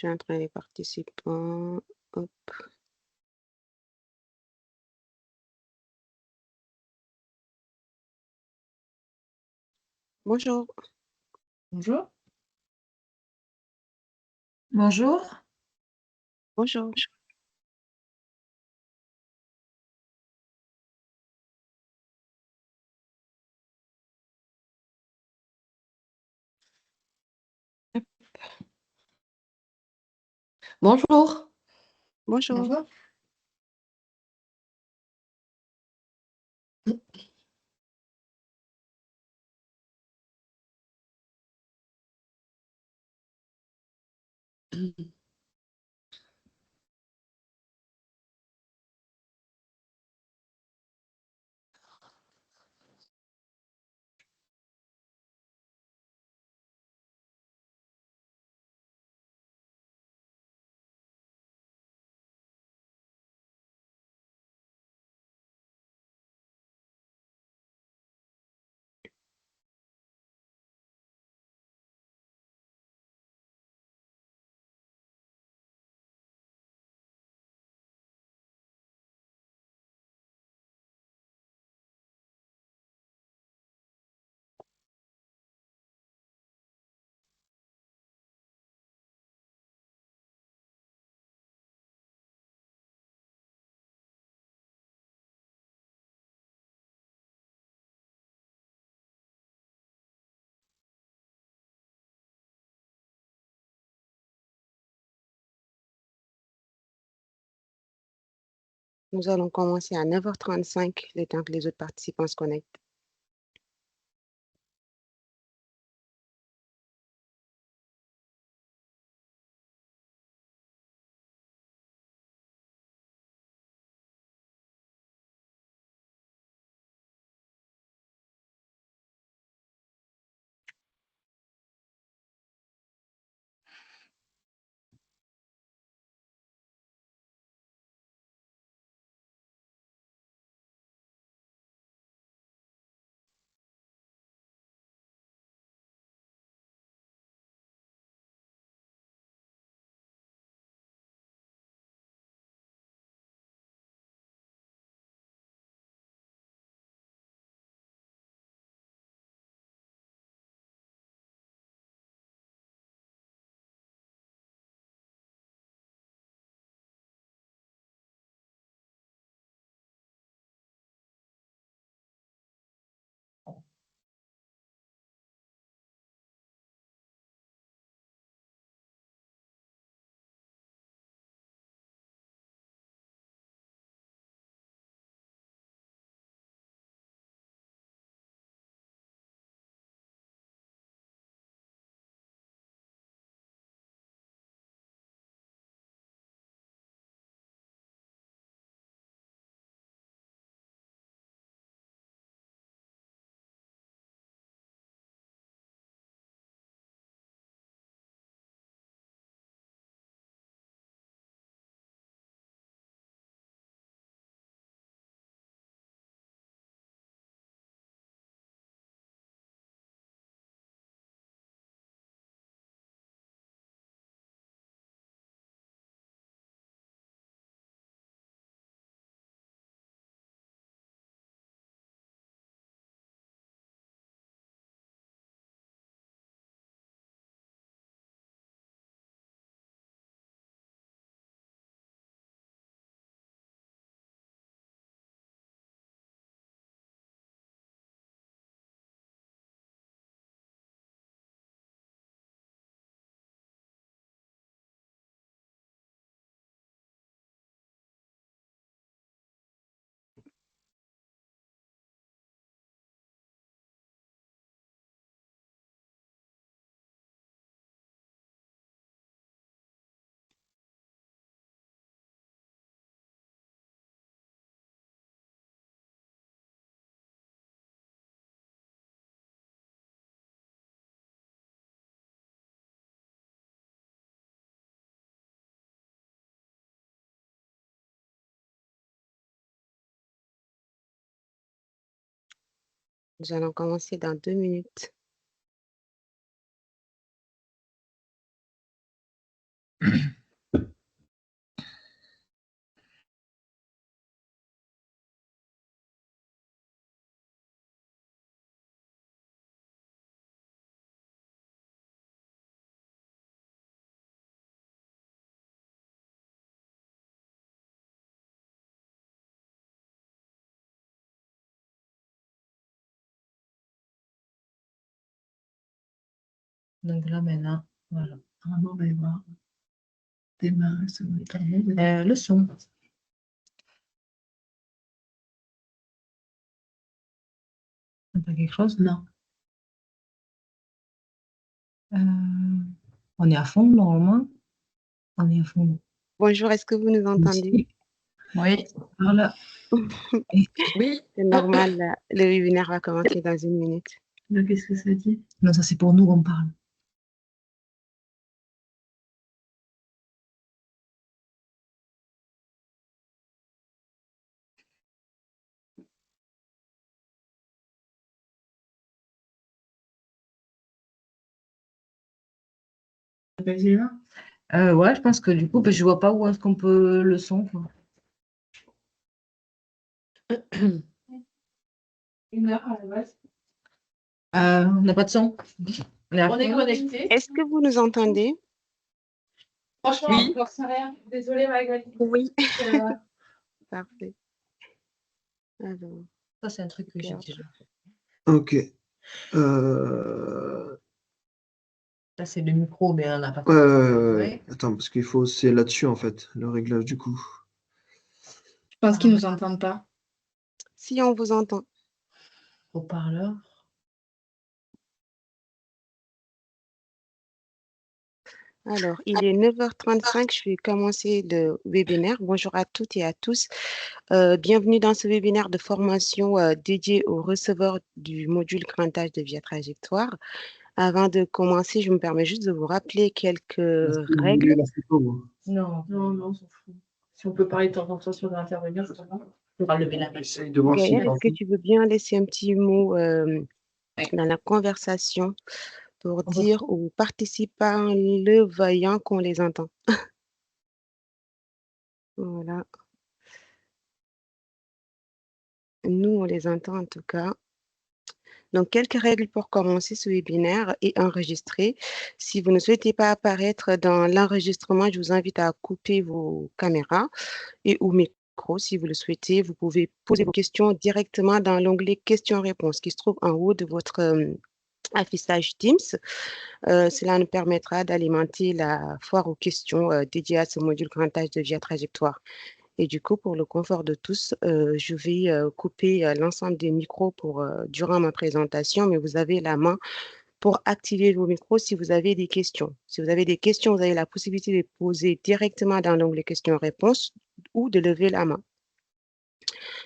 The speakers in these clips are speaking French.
suis en train les participants. Hop. Bonjour, Bonjour. Bonjour. bonjour, Bonjour. bonjour. Bonjour. Nous allons commencer à 9h35, le temps que les autres participants se connectent. Nous allons commencer dans 2 minutes. Donc là, maintenant, voilà. Normalement, on va y voir. Démarrer ce Le son. T'as quelque chose? Non. On est à fond, normalement. On est à fond. Bonjour, est-ce que vous nous entendez? Oui, voilà. Oui. C'est normal, le webinaire va commencer dans 1 minute. Donc, qu'est-ce que ça dit? Non, ça c'est pour nous, on parle. Ouais, Ouais, je pense que du coup, je vois pas où est-ce qu'on peut le son, quoi. 1 heure à la base. On n'a pas de son. On est connecté. Est-ce que vous nous entendez? Franchement, Oui. j'en sais rien. Désolée, Magali. Oui. Parfait. Alors, Ça, c'est un truc que j'ai déjà. Ok. Ça, c'est le micro, mais on n'a pas. Ouais. Attends, parce qu'il faut, c'est là-dessus en fait, le réglage du coup. Je pense qu'ils nous entendent pas. si on vous entend. Haut-parleur. Alors, il est 9h35, je vais commencer le webinaire. Bonjour à toutes et à tous. Bienvenue dans ce webinaire de formation dédié aux receveurs du module crantage de Via Trajectoire. Avant de commencer, je me permets juste de vous rappeler quelques règles. Non. Non, on s'en fout. Si on peut parler de temps en temps si on doit intervenir, je sais pas. On va lever la main. Essaye de voir si Gaëlle, est-ce que tu veux bien laisser un petit mot dans la conversation pour dire aux participants le voyant qu'on les entend? Voilà. Nous, on les entend en tout cas. Donc, quelques règles pour commencer ce webinaire et enregistrer. Si vous ne souhaitez pas apparaître dans l'enregistrement, je vous invite à couper vos caméras et ou micros. Si vous le souhaitez, vous pouvez poser vos questions directement dans l'onglet questions-réponses qui se trouve en haut de votre affichage Teams. Cela nous permettra d'alimenter la foire aux questions dédiée à ce module crantage de Via Trajectoire. Et du coup, pour le confort de tous, je vais couper l'ensemble des micros pour, durant ma présentation, mais vous avez la main pour activer vos micros si vous avez des questions. Si vous avez des questions, vous avez la possibilité de les poser directement dans l'onglet questions-réponses ou de lever la main.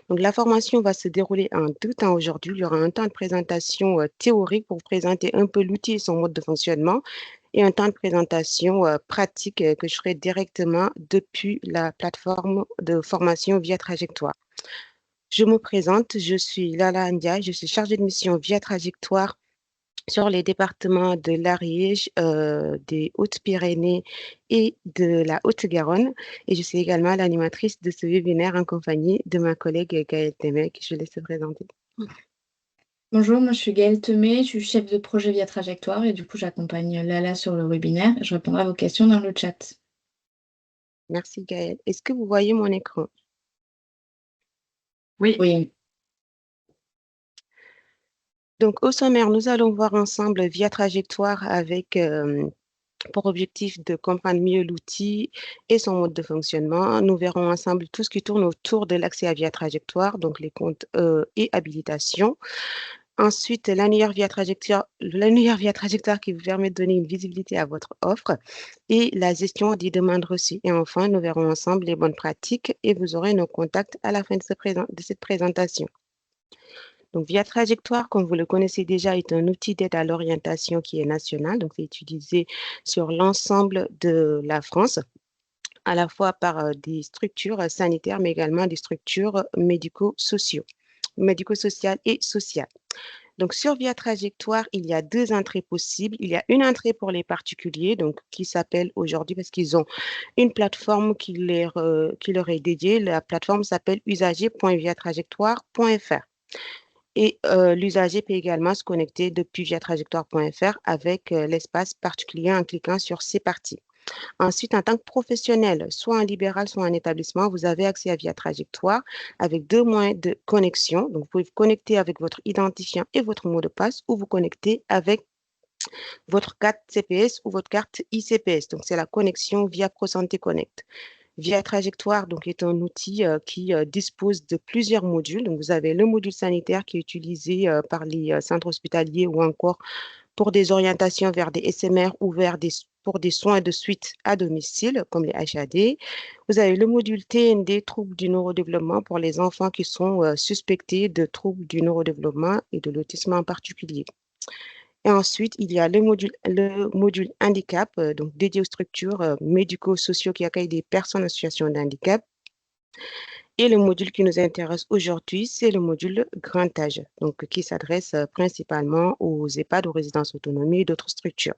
Donc, la formation va se dérouler en 2 temps aujourd'hui. Il y aura un temps de présentation théorique pour vous présenter un peu l'outil et son mode de fonctionnement et un temps de présentation pratique que je ferai directement depuis la plateforme de formation Via Trajectoire. Je me présente, je suis Lala Ndiaye, je suis chargée de mission Via Trajectoire sur les départements de l'Ariège, des Hautes-Pyrénées et de la Haute-Garonne. Et je suis également l'animatrice de ce webinaire en compagnie de ma collègue Gaëlle Temé, que je laisse se présenter. Bonjour, moi je suis Gaëlle Temé, je suis chef de projet Via Trajectoire et du coup j'accompagne Lala sur le webinaire et je répondrai à vos questions dans le chat. Merci Gaëlle. Est-ce que vous voyez mon écran? Oui. Donc, au sommaire, nous allons voir ensemble Via Trajectoire avec pour objectif de comprendre mieux l'outil et son mode de fonctionnement. Nous verrons ensemble tout ce qui tourne autour de l'accès à Via Trajectoire, donc les comptes et habilitations. Ensuite, l'annuaire Via Trajectoire qui vous permet de donner une visibilité à votre offre et la gestion des demandes reçues. Et enfin, nous verrons ensemble les bonnes pratiques et vous aurez nos contacts à la fin de cette présentation. Donc, Via Trajectoire, comme vous le connaissez déjà, est un outil d'aide à l'orientation qui est national. Donc, c'est utilisé sur l'ensemble de la France, à la fois par des structures sanitaires, mais également des structures médico-sociales et sociales. Donc, sur Via Trajectoire, il y a 2 entrées possibles. Il y a une entrée pour les particuliers, donc qui s'appelle aujourd'hui, parce qu'ils ont une plateforme qui leur est dédiée. La plateforme s'appelle usager.viatrajectoire.fr. Et l'usager peut également se connecter depuis viatrajectoire.fr avec l'espace particulier en cliquant sur C'est parti. Ensuite, en tant que professionnel, soit en libéral, soit en établissement, vous avez accès à Via Trajectoire avec 2 moyens de connexion. Donc, vous pouvez vous connecter avec votre identifiant et votre mot de passe ou vous connecter avec votre carte CPS ou votre carte ICPS. Donc, c'est la connexion via ProSanté Connect. Via Trajectoire donc, est un outil qui dispose de plusieurs modules. Donc, vous avez le module sanitaire qui est utilisé par les centres hospitaliers ou encore pour des orientations vers des SMR ou pour des soins de suite à domicile, comme les HAD. Vous avez le module TND, troubles du neurodéveloppement, pour les enfants qui sont suspectés de troubles du neurodéveloppement et de l'autisme en particulier. Et ensuite, il y a le module handicap, donc dédié aux structures médico-sociaux qui accueillent des personnes en situation de handicap. Et le module qui nous intéresse aujourd'hui, c'est le module grand âge, donc qui s'adresse principalement aux EHPAD, aux résidences autonomie et d'autres structures.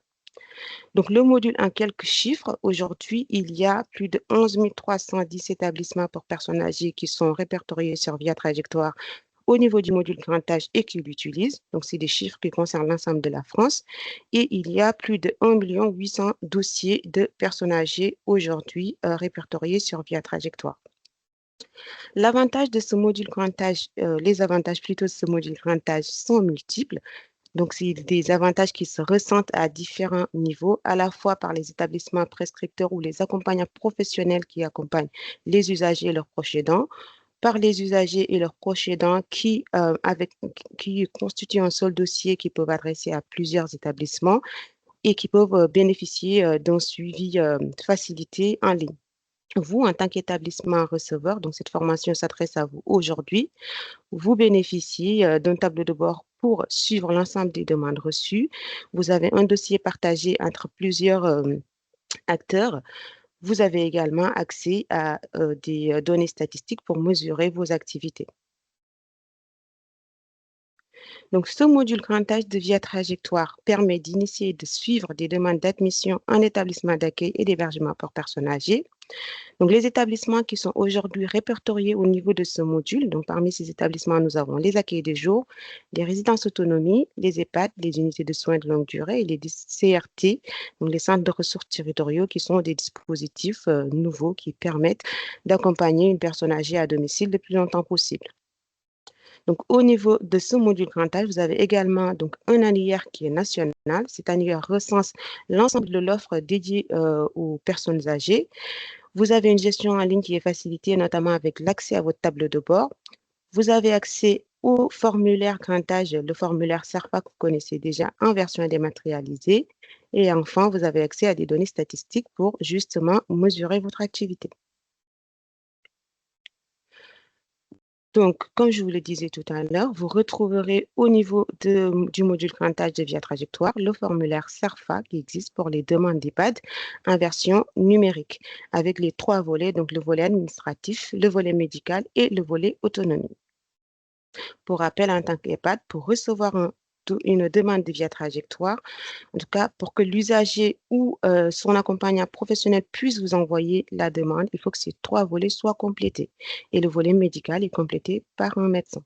Donc, le module en quelques chiffres, aujourd'hui, il y a plus de 11 310 établissements pour personnes âgées qui sont répertoriés sur Via Trajectoire au niveau du module grand âge et qui l'utilisent. Donc, c'est des chiffres qui concernent l'ensemble de la France. Et il y a plus de 1 800 000 dossiers de personnes âgées aujourd'hui répertoriés sur Via Trajectoire. L'avantage de ce module grand âge, les avantages plutôt de ce module grand âge sont multiples. Donc, c'est des avantages qui se ressentent à différents niveaux, à la fois par les établissements prescripteurs ou les accompagnants professionnels qui accompagnent les usagers et leurs proches aidants, par les usagers et leurs proches aidants qui constituent un seul dossier qui peuvent adresser à plusieurs établissements et qui peuvent bénéficier d'un suivi facilité en ligne. Vous, en tant qu'établissement receveur, donc cette formation s'adresse à vous aujourd'hui, vous bénéficiez d'un tableau de bord pour suivre l'ensemble des demandes reçues. Vous avez un dossier partagé entre plusieurs acteurs. Vous avez également accès à des données statistiques pour mesurer vos activités. Donc, ce module grand âge de Via Trajectoire permet d'initier et de suivre des demandes d'admission en établissement d'accueil et d'hébergement pour personnes âgées. Donc, les établissements qui sont aujourd'hui répertoriés au niveau de ce module, donc parmi ces établissements, nous avons les accueils de jour, les résidences autonomie, les EHPAD, les unités de soins de longue durée et les CRT, donc les centres de ressources territoriaux qui sont des dispositifs nouveaux qui permettent d'accompagner une personne âgée à domicile le plus longtemps possible. Donc, au niveau de ce module grand âge, vous avez également donc, un annuaire qui est national. Cet annuaire recense l'ensemble de l'offre dédiée aux personnes âgées. Vous avez une gestion en ligne qui est facilitée, notamment avec l'accès à votre tableau de bord. Vous avez accès au formulaire grand âge, le formulaire SERFA que vous connaissez déjà en version dématérialisée. Et enfin, vous avez accès à des données statistiques pour justement mesurer votre activité. Donc, comme je vous le disais tout à l'heure, vous retrouverez au niveau du module grand âge de Via Trajectoire le formulaire SERFA qui existe pour les demandes d'EHPAD en version numérique avec les 3 volets, donc le volet administratif, le volet médical et le volet autonomie. Pour rappel, en tant qu'EHPAD, pour recevoir une demande de Via Trajectoire, en tout cas pour que l'usager ou son accompagnant professionnel puisse vous envoyer la demande, il faut que ces 3 volets soient complétés. Et le volet médical est complété par un médecin.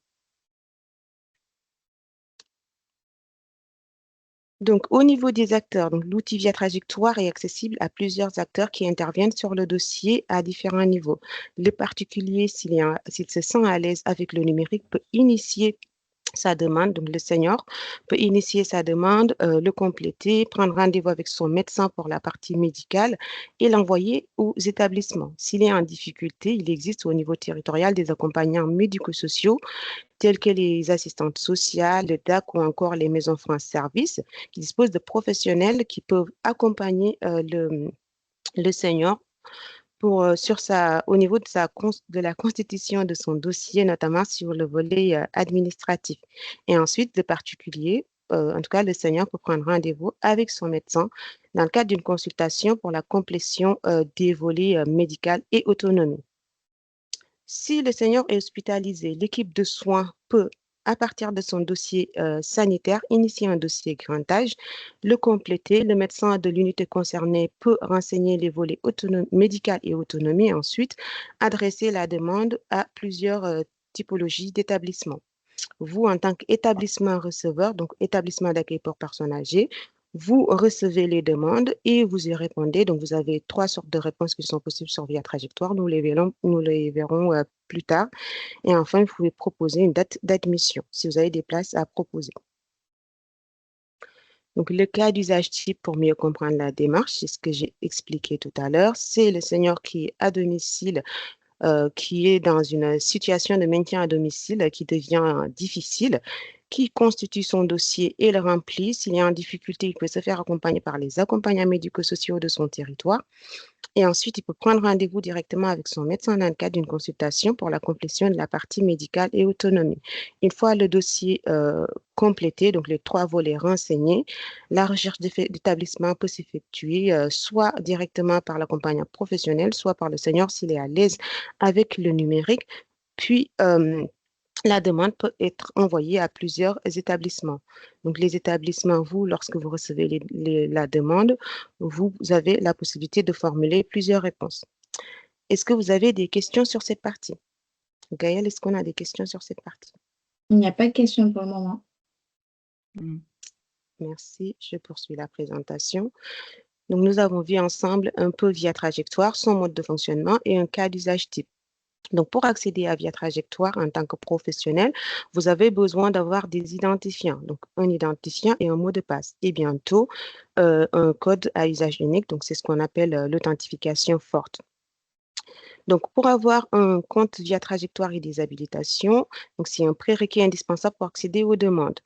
Donc, au niveau des acteurs, l'outil Via Trajectoire est accessible à plusieurs acteurs qui interviennent sur le dossier à différents niveaux. Le particulier, s'il se sent à l'aise avec le numérique, peut initier sa demande, donc le senior peut initier sa demande, le compléter, prendre rendez-vous avec son médecin pour la partie médicale et l'envoyer aux établissements. S'il est en difficulté, il existe au niveau territorial des accompagnants médico-sociaux tels que les assistantes sociales, le DAC ou encore les maisons France Service qui disposent de professionnels qui peuvent accompagner le senior au niveau de la constitution de son dossier, notamment sur le volet administratif. Et ensuite, le particulier, en tout cas, le senior peut prendre rendez-vous avec son médecin dans le cadre d'une consultation pour la complétion des volets médical et autonomie. Si le senior est hospitalisé, l'équipe de soins peut, à partir de son dossier sanitaire, initier un dossier grand âge, le compléter. Le médecin de l'unité concernée peut renseigner les volets médical et autonomie et ensuite adresser la demande à plusieurs typologies d'établissements. Vous, en tant qu'établissement receveur, donc établissement d'accueil pour personnes âgées, vous recevez les demandes et vous y répondez. Donc, vous avez 3 sortes de réponses qui sont possibles sur Via Trajectoire. Nous les verrons plus tard. Et enfin, vous pouvez proposer une date d'admission si vous avez des places à proposer. Donc, le cas d'usage type pour mieux comprendre la démarche, c'est ce que j'ai expliqué tout à l'heure, c'est le senior qui est à domicile, qui est dans une situation de maintien à domicile qui devient difficile, qui constitue son dossier et le remplit. S'il est en difficulté, il peut se faire accompagner par les accompagnants médico-sociaux de son territoire. Et ensuite, il peut prendre rendez-vous directement avec son médecin dans le cadre d'une consultation pour la complétion de la partie médicale et autonomie. Une fois le dossier complété, donc les 3 volets renseignés, la recherche d'établissement peut s'effectuer soit directement par l'accompagnant professionnel, soit par le senior s'il est à l'aise avec le numérique. Puis, la demande peut être envoyée à plusieurs établissements. Donc, les établissements, vous, lorsque vous recevez la demande, vous avez la possibilité de formuler plusieurs réponses. Est-ce que vous avez des questions sur cette partie? Gaëlle, est-ce qu'on a des questions sur cette partie? Il n'y a pas de questions pour le moment. Merci, je poursuis la présentation. Donc, nous avons vu ensemble un peu Via Trajectoire, son mode de fonctionnement et un cas d'usage type. Donc, pour accéder à Via Trajectoire en tant que professionnel, vous avez besoin d'avoir des identifiants. Donc, un identifiant et un mot de passe. Et bientôt, un code à usage unique. Donc, c'est ce qu'on appelle l'authentification forte. Donc, pour avoir un compte Via Trajectoire et des habilitations, c'est un prérequis indispensable pour accéder aux demandes.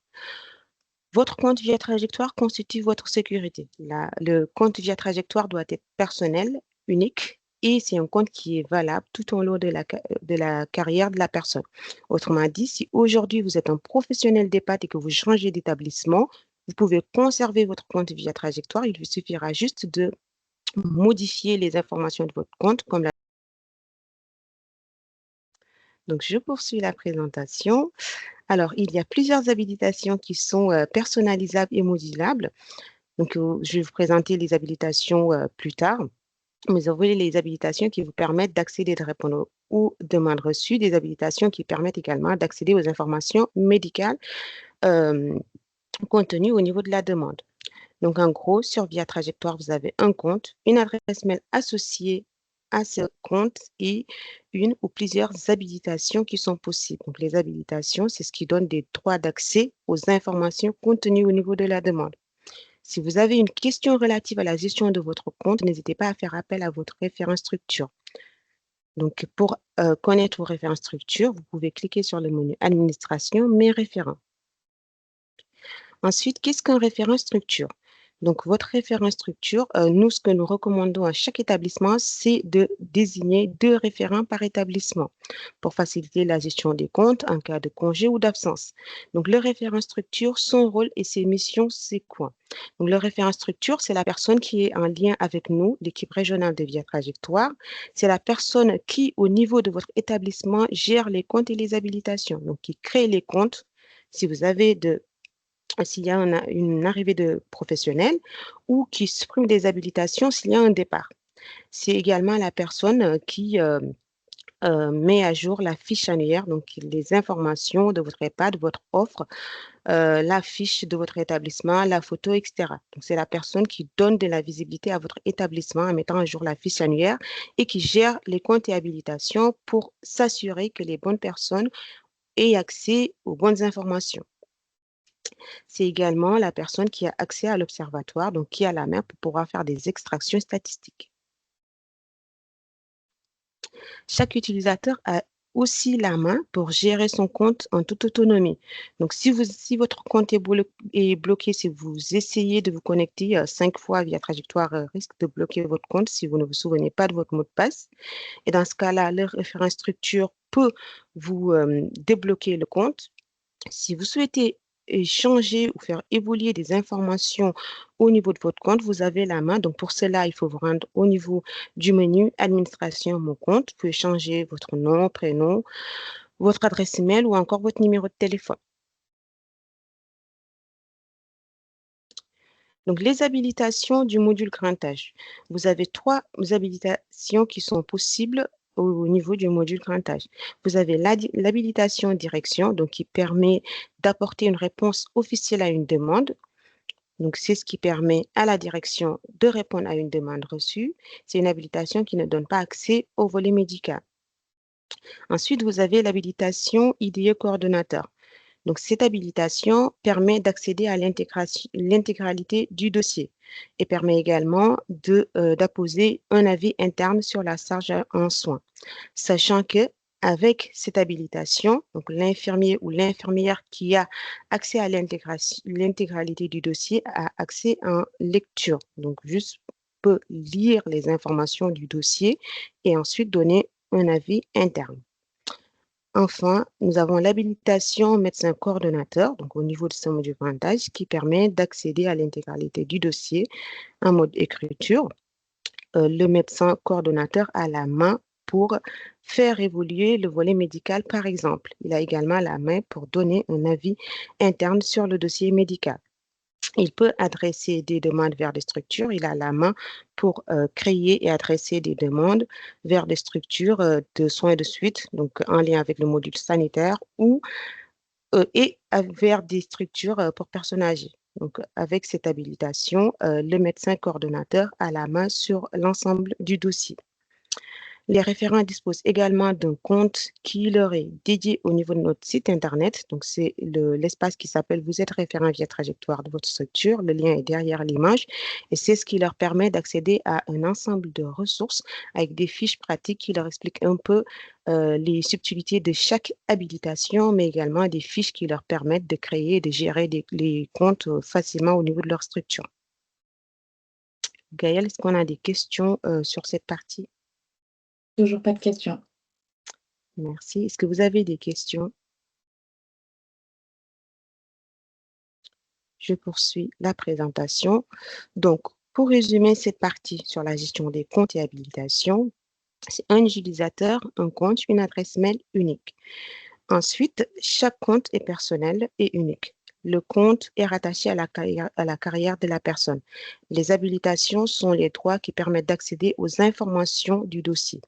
Votre compte Via Trajectoire constitue votre sécurité. Le compte Via Trajectoire doit être personnel, unique, et c'est un compte qui est valable tout au long de la carrière de la personne. Autrement dit, si aujourd'hui vous êtes un professionnel d'EHPAD et que vous changez d'établissement, vous pouvez conserver votre compte Via Trajectoire. Il vous suffira juste de modifier les informations de votre compte. Donc, je poursuis la présentation. Alors, il y a plusieurs habilitations qui sont personnalisables et modulables. Donc, je vais vous présenter les habilitations plus tard. Mais vous avez les habilitations qui vous permettent d'accéder, de répondre aux demandes reçues, des habilitations qui permettent également d'accéder aux informations médicales contenues au niveau de la demande. Donc, en gros, sur Via Trajectoire, vous avez un compte, une adresse mail associée à ce compte et une ou plusieurs habilitations qui sont possibles. Donc, les habilitations, c'est ce qui donne des droits d'accès aux informations contenues au niveau de la demande. Si vous avez une question relative à la gestion de votre compte, n'hésitez pas à faire appel à votre référent structure. Donc, pour connaître vos référents structure, vous pouvez cliquer sur le menu Administration, Mes référents. Ensuite, qu'est-ce qu'un référent structure? Donc, votre référent structure, nous, ce que nous recommandons à chaque établissement, c'est de désigner 2 référents par établissement pour faciliter la gestion des comptes en cas de congé ou d'absence. Donc, le référent structure, son rôle et ses missions, c'est quoi? Donc, le référent structure, c'est la personne qui est en lien avec nous, l'équipe régionale de Via Trajectoire. C'est la personne qui, au niveau de votre établissement, gère les comptes et les habilitations. Donc, qui crée les comptes. S'il y a une arrivée de professionnels ou qui supprime des habilitations s'il y a un départ. C'est également la personne qui met à jour la fiche annuaire, donc les informations de votre EHPAD, votre offre, la fiche de votre établissement, la photo, etc. Donc, c'est la personne qui donne de la visibilité à votre établissement en mettant à jour la fiche annuaire et qui gère les comptes et habilitations pour s'assurer que les bonnes personnes aient accès aux bonnes informations. C'est également la personne qui a accès à l'observatoire, donc qui a la main pour pouvoir faire des extractions statistiques. Chaque utilisateur a aussi la main pour gérer son compte en toute autonomie. Donc, si votre compte est bloqué, si vous essayez de vous connecter 5 fois via Trajectoire, risque de bloquer votre compte si vous ne vous souvenez pas de votre mot de passe. Et dans ce cas-là, le référent structure peut vous débloquer le compte. Si vous souhaitez changer ou faire évoluer des informations au niveau de votre compte, vous avez la main. Donc, pour cela, il faut vous rendre au niveau du menu Administration, Mon compte. Vous pouvez changer votre nom, prénom, votre adresse email ou encore votre numéro de téléphone. Donc, les habilitations du module grand âge. Vous avez 3 habilitations qui sont possibles au niveau du module grand âge. Vous avez l'habilitation direction, donc qui permet d'apporter une réponse officielle à une demande. Donc, c'est ce qui permet à la direction de répondre à une demande reçue. C'est une habilitation qui ne donne pas accès au volet médical. Ensuite, vous avez l'habilitation IDE coordonnateur. Donc, cette habilitation permet d'accéder à l'intégralité du dossier et permet également d'apposer un avis interne sur la charge en soins, sachant que avec cette habilitation, donc l'infirmier ou l'infirmière qui a accès à l'intégralité du dossier a accès en lecture. Donc, juste peut lire les informations du dossier et ensuite donner un avis interne. Enfin, nous avons l'habilitation médecin coordonnateur, donc au niveau de ce module pointage, qui permet d'accéder à l'intégralité du dossier en mode écriture. Le médecin coordonnateur a la main pour faire évoluer le volet médical, par exemple. Il a également la main pour donner un avis interne sur le dossier médical. Il peut adresser des demandes vers des structures. Il a la main pour créer et adresser des demandes vers des structures de soins de suite, donc en lien avec le module sanitaire, et vers des structures pour personnes âgées. Donc, avec cette habilitation, le médecin coordonnateur a la main sur l'ensemble du dossier. Les référents disposent également d'un compte qui leur est dédié au niveau de notre site Internet. Donc, c'est l'espace qui s'appelle « Vous êtes référent via trajectoire de votre structure ». Le lien est derrière l'image et c'est ce qui leur permet d'accéder à un ensemble de ressources avec des fiches pratiques qui leur expliquent un peu les subtilités de chaque habilitation, mais également des fiches qui leur permettent de créer et de gérer les comptes facilement au niveau de leur structure. Gaëlle, est-ce qu'on a des questions sur cette partie? Toujours pas de questions. Merci. Est-ce que vous avez des questions? Je poursuis la présentation. Donc, pour résumer cette partie sur la gestion des comptes et habilitation, c'est un utilisateur, un compte, une adresse mail unique. Ensuite, chaque compte est personnel et unique. Le compte est rattaché à la carrière de la personne. Les habilitations sont les droits qui permettent d'accéder aux informations du dossier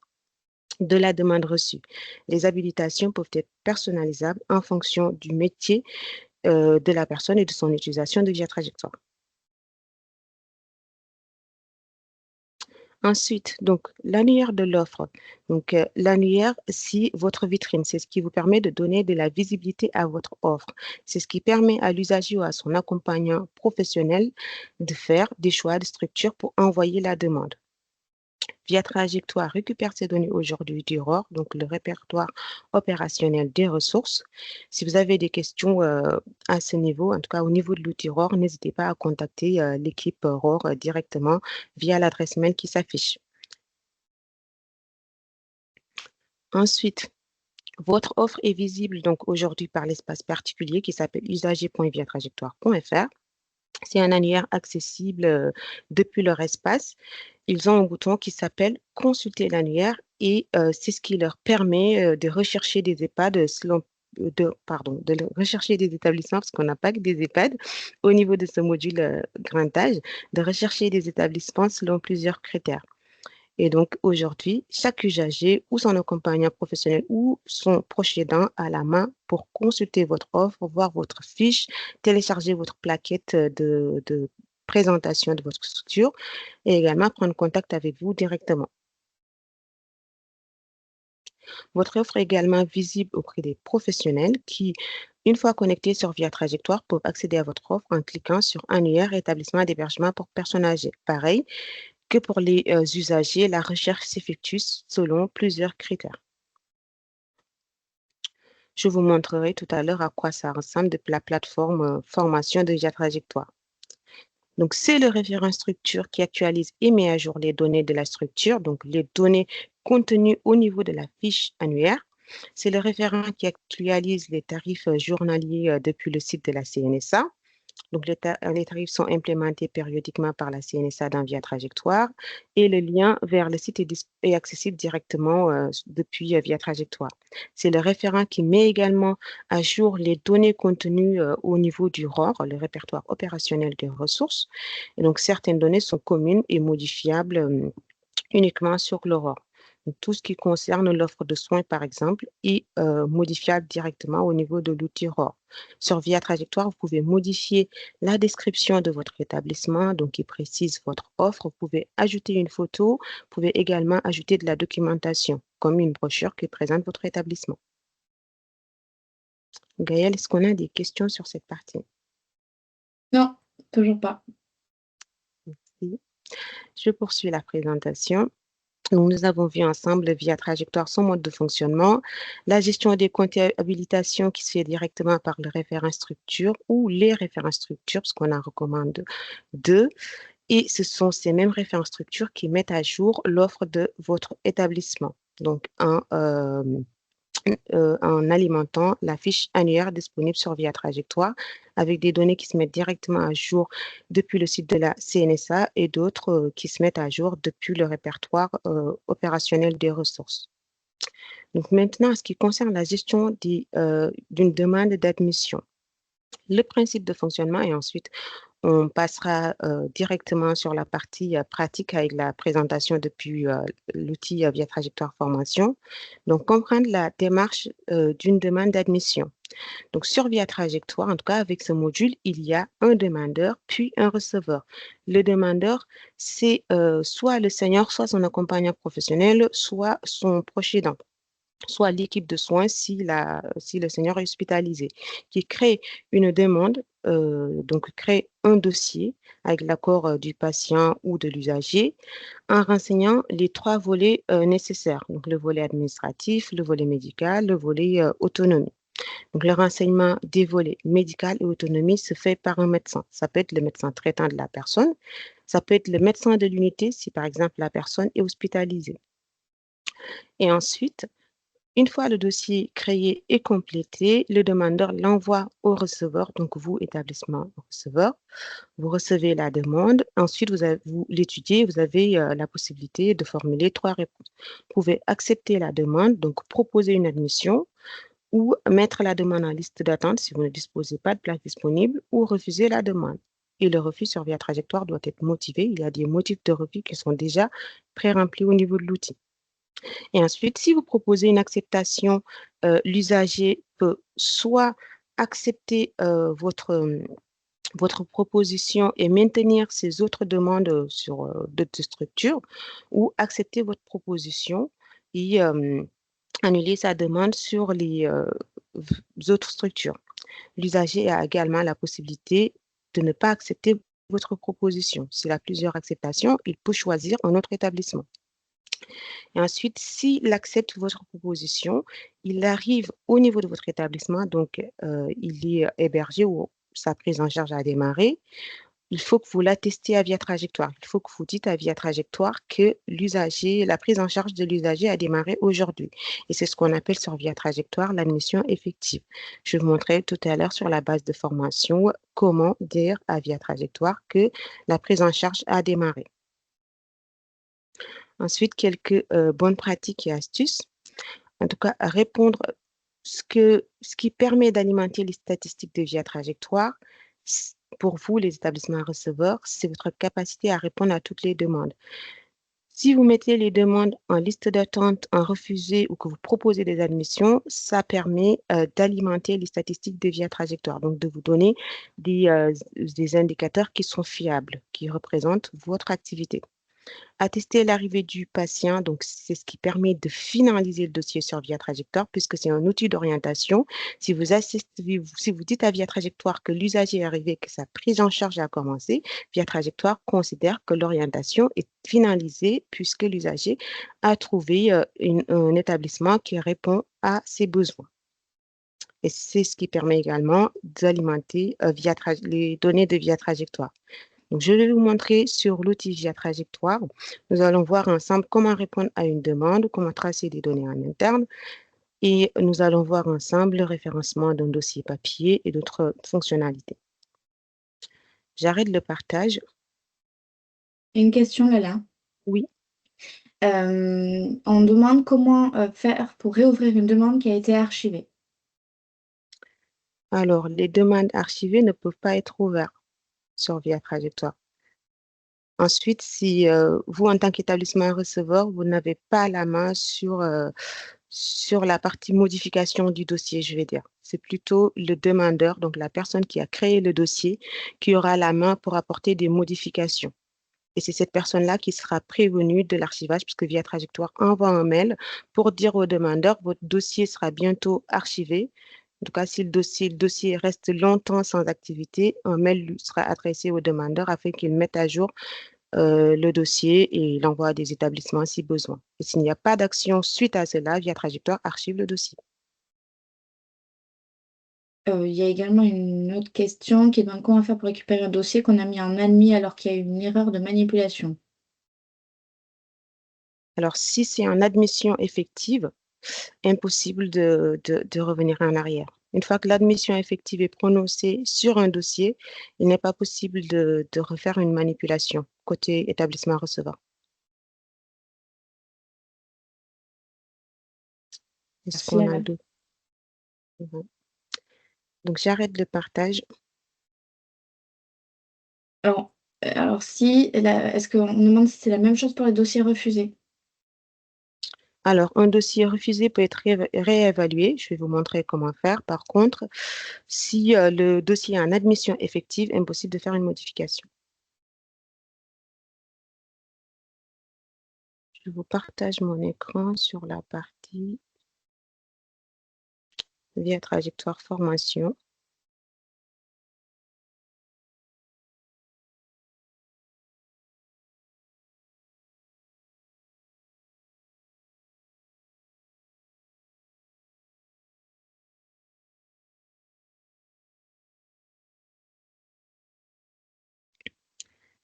de la demande reçue. Les habilitations peuvent être personnalisables en fonction du métier de la personne et de son utilisation de via trajectoire. Ensuite, donc, l'annuaire de l'offre. Donc, l'annuaire, c'est votre vitrine. C'est ce qui vous permet de donner de la visibilité à votre offre. C'est ce qui permet à l'usager ou à son accompagnant professionnel de faire des choix de structure pour envoyer la demande. Via Trajectoire récupère ces données aujourd'hui du ROR, donc le répertoire opérationnel des ressources. Si vous avez des questions à ce niveau, en tout cas au niveau de l'outil ROR, n'hésitez pas à contacter l'équipe ROR directement via l'adresse mail qui s'affiche. Ensuite, votre offre est visible donc aujourd'hui par l'espace particulier qui s'appelle usager.viatrajectoire.fr. C'est un annuaire accessible depuis leur espace. Ils ont un bouton qui s'appelle « Consulter l'annuaire » et c'est ce qui leur permet de rechercher des EHPAD de rechercher des établissements, parce qu'on n'a pas que des EHPAD au niveau de ce module grintage, de rechercher des établissements selon plusieurs critères. Et donc, aujourd'hui, chaque usager ou son accompagnant professionnel ou son proche aidant a la main pour consulter votre offre, voir votre fiche, télécharger votre plaquette de présentation de votre structure et également prendre contact avec vous directement. Votre offre est également visible auprès des professionnels qui, une fois connectés sur Via Trajectoire, peuvent accéder à votre offre en cliquant sur Annuaire établissement d'hébergement pour personnes âgées. Pareil que pour les usagers, la recherche s'effectue selon plusieurs critères. Je vous montrerai tout à l'heure à quoi ça ressemble depuis la plateforme formation de Via Trajectoire. Donc, c'est le référent structure qui actualise et met à jour les données de la structure, donc les données contenues au niveau de la fiche annuaire. C'est le référent qui actualise les tarifs journaliers depuis le site de la CNSA. Donc, les tarifs sont implémentés périodiquement par la CNSA dans Via Trajectoire et le lien vers le site est accessible directement depuis Via Trajectoire. C'est le référent qui met également à jour les données contenues au niveau du ROR, le répertoire opérationnel des ressources. Et donc, certaines données sont communes et modifiables uniquement sur le ROR. Donc, tout ce qui concerne l'offre de soins, par exemple, est modifiable directement au niveau de l'outil ROR. Sur Via Trajectoire, vous pouvez modifier la description de votre établissement, donc qui précise votre offre. Vous pouvez ajouter une photo, vous pouvez également ajouter de la documentation, comme une brochure qui présente votre établissement. Gaëlle, est-ce qu'on a des questions sur cette partie? Non, toujours pas. Oui. Je poursuis la présentation. Donc, nous avons vu ensemble via trajectoire son mode de fonctionnement, la gestion des comptes et habilitations qui se fait directement par le référent structure ou les référents structures, parce qu'on en recommande deux. Et ce sont ces mêmes référents structures qui mettent à jour l'offre de votre établissement. Donc, en alimentant la fiche annuaire disponible sur Via Trajectoire avec des données qui se mettent directement à jour depuis le site de la CNSA et d'autres qui se mettent à jour depuis le répertoire opérationnel des ressources. Donc maintenant, en ce qui concerne la gestion d'une demande d'admission, le principe de fonctionnement et ensuite on passera directement sur la partie pratique avec la présentation depuis l'outil Via Trajectoire Formation. Donc, comprendre la démarche d'une demande d'admission. Donc, sur Via Trajectoire, en tout cas, avec ce module, il y a un demandeur puis un receveur. Le demandeur, c'est soit le senior, soit son accompagnant professionnel, soit son proche aidant, soit l'équipe de soins si le senior est hospitalisé, qui crée une demande, donc crée un dossier avec l'accord du patient ou de l'usager en renseignant les 3 volets nécessaires, donc le volet administratif, le volet médical, le volet autonomie. Donc le renseignement des volets médical et autonomie se fait par un médecin. Ça peut être le médecin traitant de la personne, ça peut être le médecin de l'unité si par exemple la personne est hospitalisée. Et ensuite, une fois le dossier créé et complété, le demandeur l'envoie au receveur, donc vous, établissement receveur. Vous recevez la demande. Ensuite, vous l'étudiez. Vous avez la possibilité de formuler 3 réponses. Vous pouvez accepter la demande, donc proposer une admission, ou mettre la demande en liste d'attente si vous ne disposez pas de place disponible, ou refuser la demande. Et le refus sur Via Trajectoire doit être motivé. Il y a des motifs de refus qui sont déjà pré-remplis au niveau de l'outil. Et ensuite, si vous proposez une acceptation, l'usager peut soit accepter votre proposition et maintenir ses autres demandes sur d'autres structures ou accepter votre proposition et annuler sa demande sur les autres structures. L'usager a également la possibilité de ne pas accepter votre proposition. S'il a plusieurs acceptations, il peut choisir un autre établissement. Et ensuite, s'il accepte votre proposition, il arrive au niveau de votre établissement, donc il est hébergé ou sa prise en charge a démarré. Il faut que vous l'attestiez à Via Trajectoire. Il faut que vous dites à Via Trajectoire que la prise en charge de l'usager a démarré aujourd'hui. Et c'est ce qu'on appelle sur Via Trajectoire l'admission effective. Je vous montrerai tout à l'heure sur la base de formation comment dire à Via Trajectoire que la prise en charge a démarré. Ensuite, quelques bonnes pratiques et astuces. En tout cas, répondre ce qui permet d'alimenter les statistiques de Via Trajectoire, pour vous, les établissements receveurs, c'est votre capacité à répondre à toutes les demandes. Si vous mettez les demandes en liste d'attente, en refusé ou que vous proposez des admissions, ça permet d'alimenter les statistiques de Via Trajectoire, donc de vous donner des indicateurs qui sont fiables, qui représentent votre activité. Attester l'arrivée du patient, donc c'est ce qui permet de finaliser le dossier sur Via Trajectoire puisque c'est un outil d'orientation. Si vous dites à Via Trajectoire que l'usager est arrivé, que sa prise en charge a commencé, Via Trajectoire considère que l'orientation est finalisée puisque l'usager a trouvé un établissement qui répond à ses besoins. Et c'est ce qui permet également d'alimenter les données de Via Trajectoire. Donc, je vais vous montrer sur l'outil Via Trajectoire. Nous allons voir ensemble comment répondre à une demande, comment tracer des données en interne. Et nous allons voir ensemble le référencement d'un dossier papier et d'autres fonctionnalités. J'arrête le partage. Une question, Lala. Oui. On demande comment faire pour réouvrir une demande qui a été archivée. Alors, les demandes archivées ne peuvent pas être ouvertes sur Via Trajectoire. Ensuite, si vous, en tant qu'établissement receveur, vous n'avez pas la main sur la partie modification du dossier, je vais dire. C'est plutôt le demandeur, donc la personne qui a créé le dossier, qui aura la main pour apporter des modifications. Et c'est cette personne-là qui sera prévenue de l'archivage, puisque Via Trajectoire envoie un mail pour dire au demandeur, votre dossier sera bientôt archivé. En tout cas, si le dossier reste longtemps sans activité, un mail lui sera adressé au demandeur afin qu'il mette à jour le dossier et l'envoie à des établissements si besoin. Et s'il n'y a pas d'action suite à cela, Via Trajectoire archive le dossier. Il y a également une autre question qui demande comment faire pour récupérer un dossier qu'on a mis en admis alors qu'il y a eu une erreur de manipulation. Alors, si c'est en admission effective, impossible de revenir en arrière. Une fois que l'admission effective est prononcée sur un dossier, il n'est pas possible de refaire une manipulation côté établissement recevant. Est-ce Merci, qu'on a Lala. d'autres? Donc, j'arrête le partage. Alors est-ce qu'on nous demande si c'est la même chose pour les dossiers refusés? Alors, un dossier refusé peut être réévalué. Je vais vous montrer comment faire. Par contre, si le dossier est en admission effective, impossible de faire une modification. Je vous partage mon écran sur la partie Via Trajectoire formation.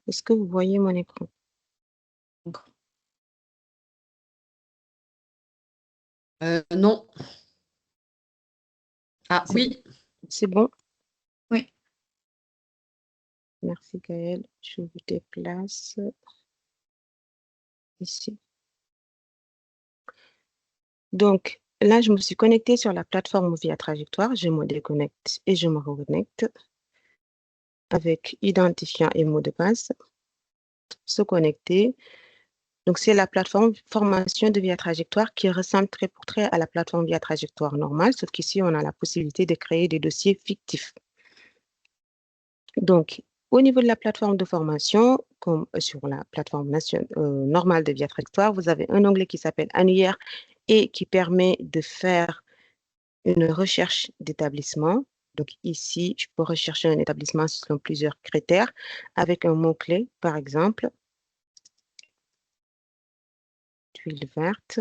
Est-ce que vous voyez mon écran? Non. Ah C'est oui. C'est bon? Oui. Merci Gaëlle. Je vous déplace ici. Donc, là, je me suis connectée sur la plateforme Via Trajectoire. Je me déconnecte et je me reconnecte avec identifiant et mot de passe. Se connecter. Donc, c'est la plateforme formation de Via Trajectoire qui ressemble très pour très à la plateforme Via Trajectoire normale, sauf qu'ici, on a la possibilité de créer des dossiers fictifs. Donc, au niveau de la plateforme de formation, comme sur la plateforme normale de Via Trajectoire, vous avez un onglet qui s'appelle Annuaire et qui permet de faire une recherche d'établissement. Donc ici, je peux rechercher un établissement selon plusieurs critères avec un mot-clé, par exemple, tuile verte.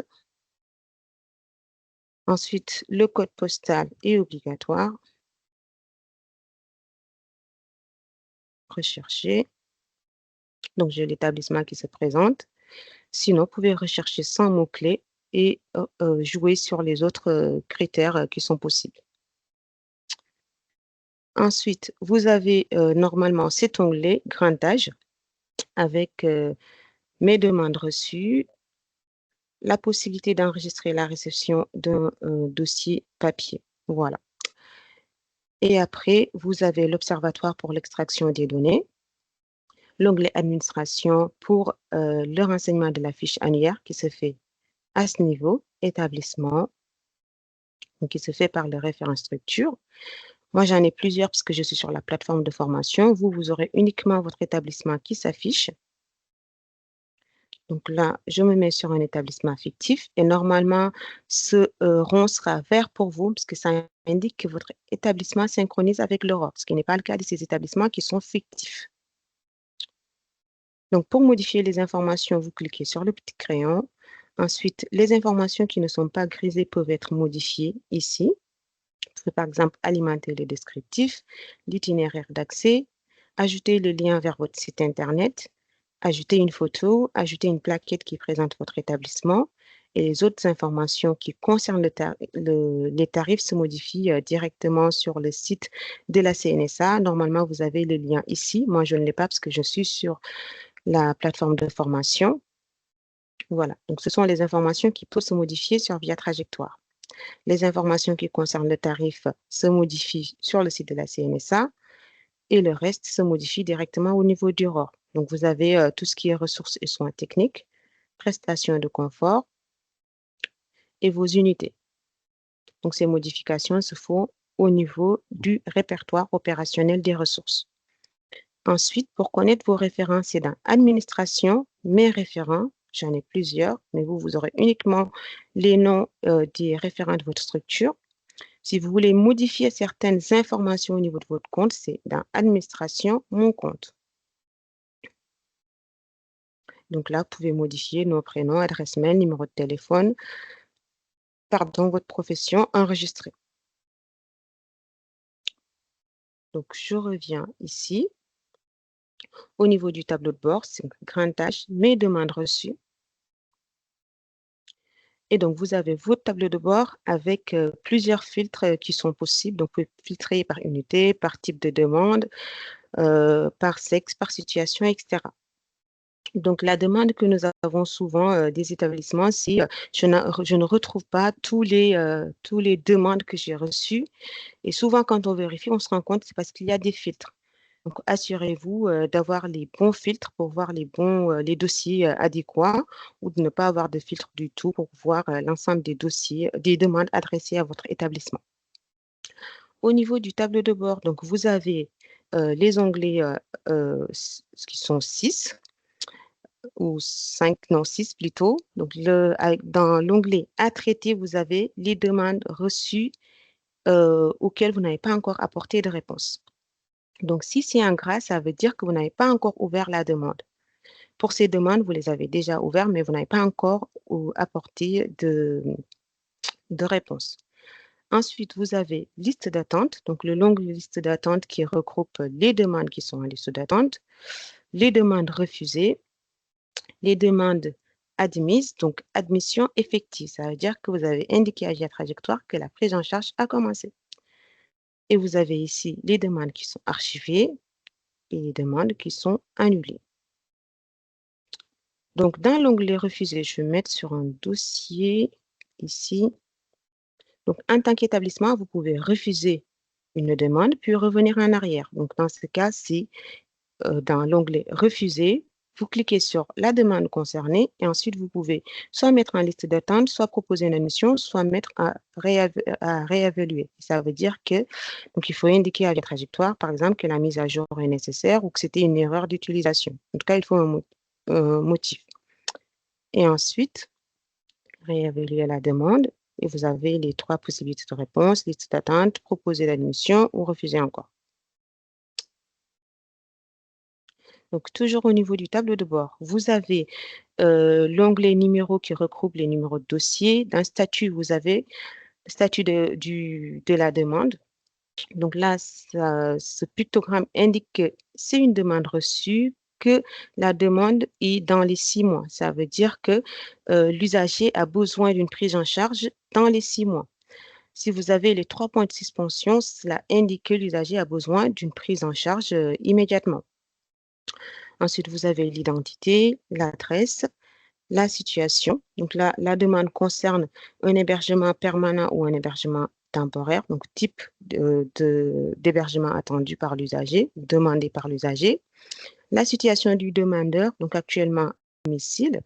Ensuite, le code postal est obligatoire. Rechercher. Donc, j'ai l'établissement qui se présente. Sinon, vous pouvez rechercher sans mot-clé et jouer sur les autres critères qui sont possibles. Ensuite, vous avez normalement cet onglet Grantage avec mes demandes reçues, la possibilité d'enregistrer la réception d'un dossier papier. Voilà. Et après, vous avez l'Observatoire pour l'extraction des données, l'onglet Administration pour le renseignement de la fiche annuaire qui se fait à ce niveau, établissement, donc qui se fait par le référent structure. Moi, j'en ai plusieurs parce que je suis sur la plateforme de formation. Vous aurez uniquement votre établissement qui s'affiche. Donc là, je me mets sur un établissement fictif et normalement, ce rond sera vert pour vous parce que ça indique que votre établissement synchronise avec l'Aurore, ce qui n'est pas le cas de ces établissements qui sont fictifs. Donc, pour modifier les informations, vous cliquez sur le petit crayon. Ensuite, les informations qui ne sont pas grisées peuvent être modifiées ici. Vous pouvez par exemple alimenter le descriptif, l'itinéraire d'accès, ajouter le lien vers votre site Internet, ajouter une photo, ajouter une plaquette qui présente votre établissement et les autres informations qui concernent les tarifs se modifient directement sur le site de la CNSA. Normalement, vous avez le lien ici. Moi, je ne l'ai pas parce que je suis sur la plateforme de formation. Voilà, donc ce sont les informations qui peuvent se modifier sur Via Trajectoire. Les informations qui concernent le tarif se modifient sur le site de la CNSA et le reste se modifie directement au niveau du ROR. Donc, vous avez tout ce qui est ressources et soins techniques, prestations de confort et vos unités. Donc, ces modifications se font au niveau du répertoire opérationnel des ressources. Ensuite, pour connaître vos référents, c'est dans Administration, mes référents. J'en ai plusieurs, mais vous aurez uniquement les noms des référents de votre structure. Si vous voulez modifier certaines informations au niveau de votre compte, c'est dans Administration, Mon compte. Donc là, vous pouvez modifier nom, prénom, adresse mail, numéro de téléphone, pardon, votre profession, enregistrer. Donc, je reviens ici. Au niveau du tableau de bord, c'est une grande tâche, mes demandes reçues. Et donc, vous avez votre tableau de bord avec plusieurs filtres qui sont possibles. Donc, vous pouvez filtrer par unité, par type de demande, par sexe, par situation, etc. Donc, la demande que nous avons souvent des établissements, c'est je ne retrouve pas tous les demandes que j'ai reçues. Et souvent, quand on vérifie, on se rend compte que c'est parce qu'il y a des filtres. Donc, assurez-vous d'avoir les bons filtres pour voir les dossiers adéquats ou de ne pas avoir de filtre du tout pour voir l'ensemble des dossiers, des demandes adressées à votre établissement. Au niveau du tableau de bord, donc vous avez les onglets qui sont 6 ou 5, non 6 plutôt. Donc, dans l'onglet « À traiter », vous avez les demandes reçues auxquelles vous n'avez pas encore apporté de réponse. Donc, si c'est en gras, ça veut dire que vous n'avez pas encore ouvert la demande. Pour ces demandes, vous les avez déjà ouvertes, mais vous n'avez pas encore apporté de réponse. Ensuite, vous avez liste d'attente, donc le long liste d'attente qui regroupe les demandes qui sont en liste d'attente, les demandes refusées, les demandes admises, donc admission effective. Ça veut dire que vous avez indiqué à la trajectoire que la prise en charge a commencé. Et vous avez ici les demandes qui sont archivées et les demandes qui sont annulées. Donc, dans l'onglet refusé, je vais mettre sur un dossier ici. Donc, en tant qu'établissement, vous pouvez refuser une demande puis revenir en arrière. Donc, dans ce cas, c'est dans l'onglet refuser, vous cliquez sur la demande concernée et ensuite vous pouvez soit mettre en liste d'attente, soit proposer une admission, soit mettre à réévaluer. Ça veut dire que donc il faut indiquer à la trajectoire, par exemple, que la mise à jour est nécessaire ou que c'était une erreur d'utilisation. En tout cas, il faut un motif. Et ensuite, réévaluer la demande et vous avez les 3 possibilités de réponse, liste d'attente, proposer l'admission ou refuser encore. Donc, toujours au niveau du tableau de bord, vous avez l'onglet numéro qui regroupe les numéros de dossier. Dans statut, vous avez le statut de la demande. Donc là, ce pictogramme indique que c'est une demande reçue, que la demande est dans les 6 mois. Ça veut dire que l'usager a besoin d'une prise en charge dans les 6 mois. Si vous avez les 3 points de suspension, cela indique que l'usager a besoin d'une prise en charge immédiatement. Ensuite, vous avez l'identité, l'adresse, la situation. Donc là, la demande concerne un hébergement permanent ou un hébergement temporaire, donc type d'hébergement attendu par l'usager, demandé par l'usager. La situation du demandeur, donc actuellement domicile.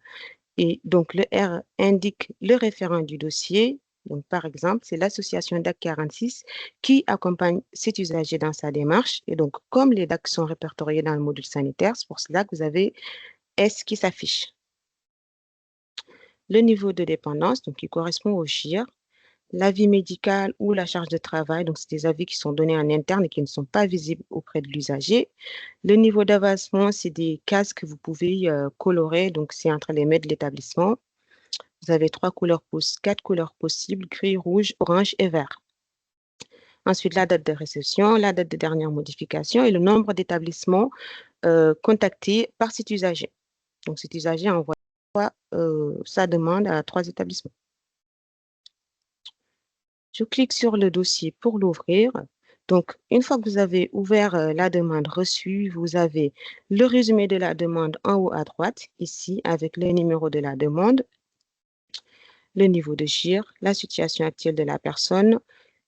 Et donc le R indique le référent du dossier. Donc, par exemple, c'est l'association DAC 46 qui accompagne cet usager dans sa démarche. Et donc, comme les DAC sont répertoriés dans le module sanitaire, c'est pour cela que vous avez S qui s'affiche. Le niveau de dépendance, donc qui correspond au GIR, l'avis médical ou la charge de travail, donc c'est des avis qui sont donnés en interne et qui ne sont pas visibles auprès de l'usager. Le niveau d'avancement, c'est des cases que vous pouvez colorer, donc c'est entre les mains de l'établissement. Vous avez 4 couleurs possibles, gris, rouge, orange et vert. Ensuite, la date de réception, la date de dernière modification et le nombre d'établissements contactés par cet usager. Donc, cet usager envoie sa demande à 3 établissements. Je clique sur le dossier pour l'ouvrir. Donc, une fois que vous avez ouvert la demande reçue, vous avez le résumé de la demande en haut à droite, ici, avec le numéro de la demande, le niveau de GIR, la situation actuelle de la personne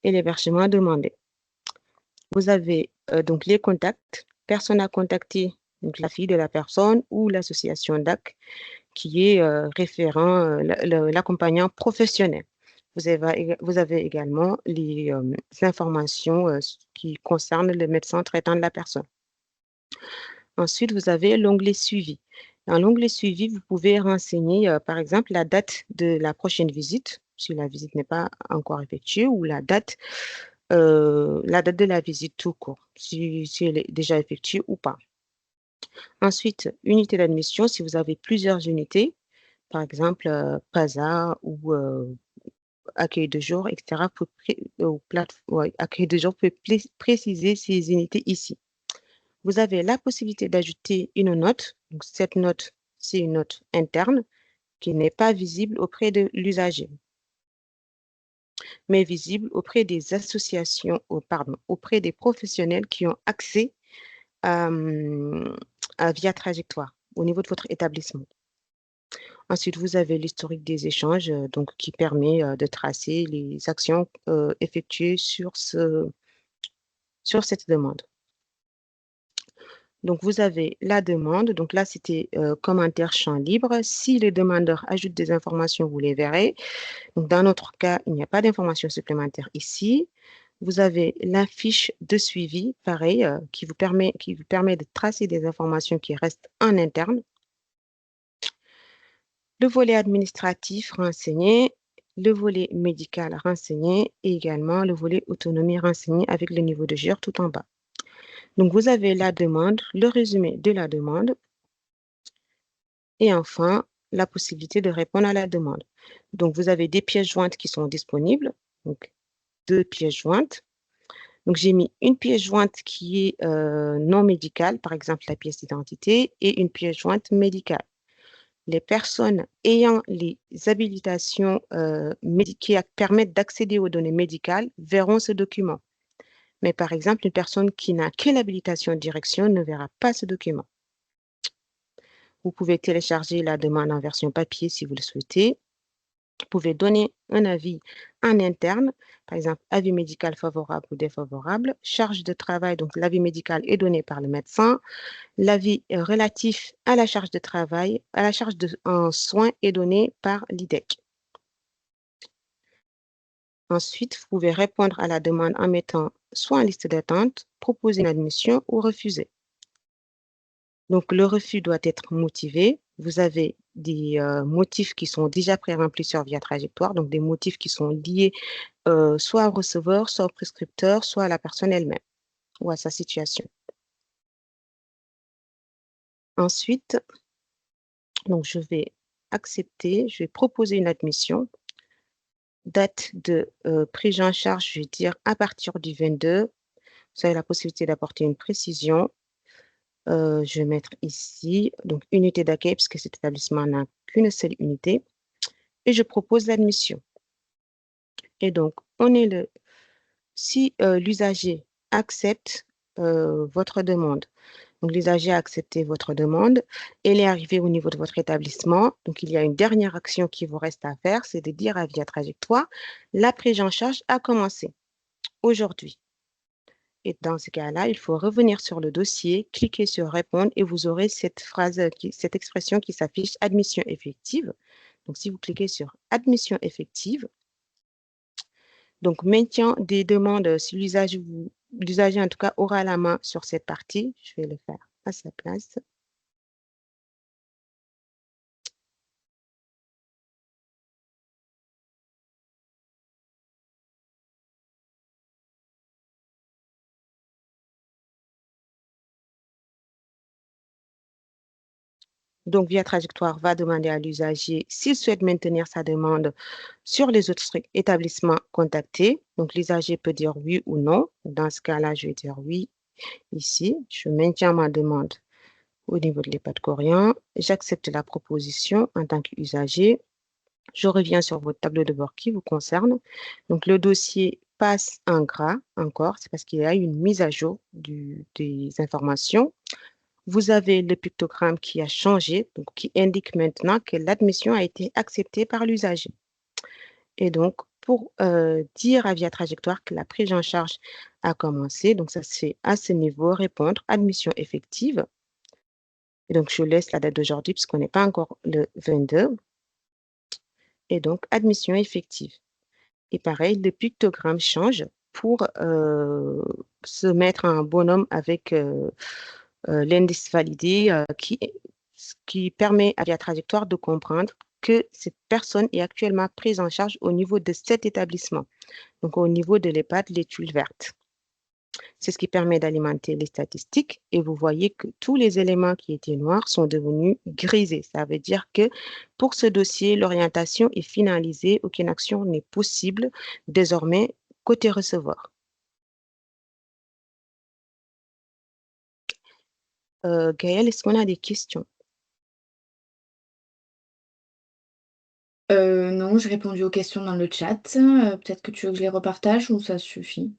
et l'hébergement demandé. Vous avez donc les contacts, personne à contacter, donc la fille de la personne ou l'association DAC qui est référent, l'accompagnant professionnel. Vous avez également les informations qui concernent le médecin traitant de la personne. Ensuite, vous avez l'onglet suivi. Dans l'onglet suivi, vous pouvez renseigner, par exemple, la date de la prochaine visite. si la visite n'est pas encore effectuée, ou la date de la visite tout court, si elle est déjà effectuée ou pas. Ensuite, unité d'admission, si vous avez plusieurs unités, par exemple, PASA ou accueil de jour, etc. Accueil de jour peut préciser ces unités ici. Vous avez la possibilité d'ajouter une note. Donc, cette note, c'est une note interne qui n'est pas visible auprès de l'usager, mais visible auprès des associations, auprès des professionnels qui ont accès à Via Trajectoire au niveau de votre établissement. Ensuite, vous avez l'historique des échanges, donc qui permet de tracer les actions effectuées sur cette demande. Donc, vous avez la demande. Donc là, c'était commentaire champ libre. Si le demandeur ajoute des informations, vous les verrez. Donc, dans notre cas, il n'y a pas d'informations supplémentaires ici. Vous avez la fiche de suivi, pareil, qui vous permet de tracer des informations qui restent en interne. Le volet administratif renseigné, le volet médical renseigné et également le volet autonomie renseigné avec le niveau de GIR tout en bas. Donc, vous avez la demande, le résumé de la demande et enfin, la possibilité de répondre à la demande. Donc, vous avez des pièces jointes qui sont disponibles, donc 2 pièces jointes. Donc, j'ai mis une pièce jointe qui est non médicale, par exemple la pièce d'identité, et une pièce jointe médicale. Les personnes ayant les habilitations qui permettent d'accéder aux données médicales verront ce document. Mais par exemple, une personne qui n'a que l'habilitation de direction ne verra pas ce document. Vous pouvez télécharger la demande en version papier si vous le souhaitez. Vous pouvez donner un avis en interne, par exemple, avis médical favorable ou défavorable, charge de travail, donc l'avis médical est donné par le médecin, l'avis relatif à la charge de travail, à la charge en soins est donné par l'IDEC. Ensuite, vous pouvez répondre à la demande en mettant soit en liste d'attente, proposer une admission ou refuser. Donc, le refus doit être motivé. Vous avez des motifs qui sont déjà pré-remplis sur Via Trajectoire, donc des motifs qui sont liés soit au receveur, soit au prescripteur, soit à la personne elle-même ou à sa situation. Ensuite, donc je vais accepter, je vais proposer une admission. Date de prise en charge, je vais dire à partir du 22. Vous avez la possibilité d'apporter une précision. Je vais mettre ici, donc unité d'accueil, puisque cet établissement n'a qu'une seule unité. Et je propose l'admission. Et donc, si l'usager accepte votre demande, donc l'usager a accepté votre demande, elle est arrivée au niveau de votre établissement, donc il y a une dernière action qui vous reste à faire, c'est de dire à Via Trajectoire, la prise en charge a commencé aujourd'hui. Et dans ce cas-là, il faut revenir sur le dossier, cliquer sur répondre et vous aurez cette expression qui s'affiche admission effective. Donc, si vous cliquez sur admission effective, donc maintien des demandes, si l'usager en tout cas aura la main sur cette partie, je vais le faire à sa place. Donc, Via Trajectoire va demander à l'usager s'il souhaite maintenir sa demande sur les autres établissements contactés. Donc, l'usager peut dire oui ou non. Dans ce cas-là, je vais dire oui. Ici, je maintiens ma demande au niveau de l'EHPAD Corian. J'accepte la proposition en tant qu'usager. Je reviens sur votre tableau de bord qui vous concerne. Donc, le dossier passe en gras encore. C'est parce qu'il y a une mise à jour des informations. Vous avez le pictogramme qui a changé, donc qui indique maintenant que l'admission a été acceptée par l'usager. Et donc, pour dire à Via Trajectoire que la prise en charge a commencé, donc ça se fait à ce niveau, répondre, admission effective. Et donc, je laisse la date d'aujourd'hui puisqu'on n'est pas encore le 22. Et donc, admission effective. Et pareil, le pictogramme change pour se mettre en bonhomme avec l'indice validé qui permet à Via Trajectoire de comprendre que cette personne est actuellement prise en charge au niveau de cet établissement, donc au niveau de l'EHPAD Les Tuiles Vertes. C'est ce qui permet d'alimenter les statistiques et vous voyez que tous les éléments qui étaient noirs sont devenus grisés. Ça veut dire que pour ce dossier, l'orientation est finalisée, aucune action n'est possible désormais côté receveur. Gaëlle, est-ce qu'on a des questions? Non, j'ai répondu aux questions dans le chat. Peut-être que tu veux que je les repartage ou ça suffit?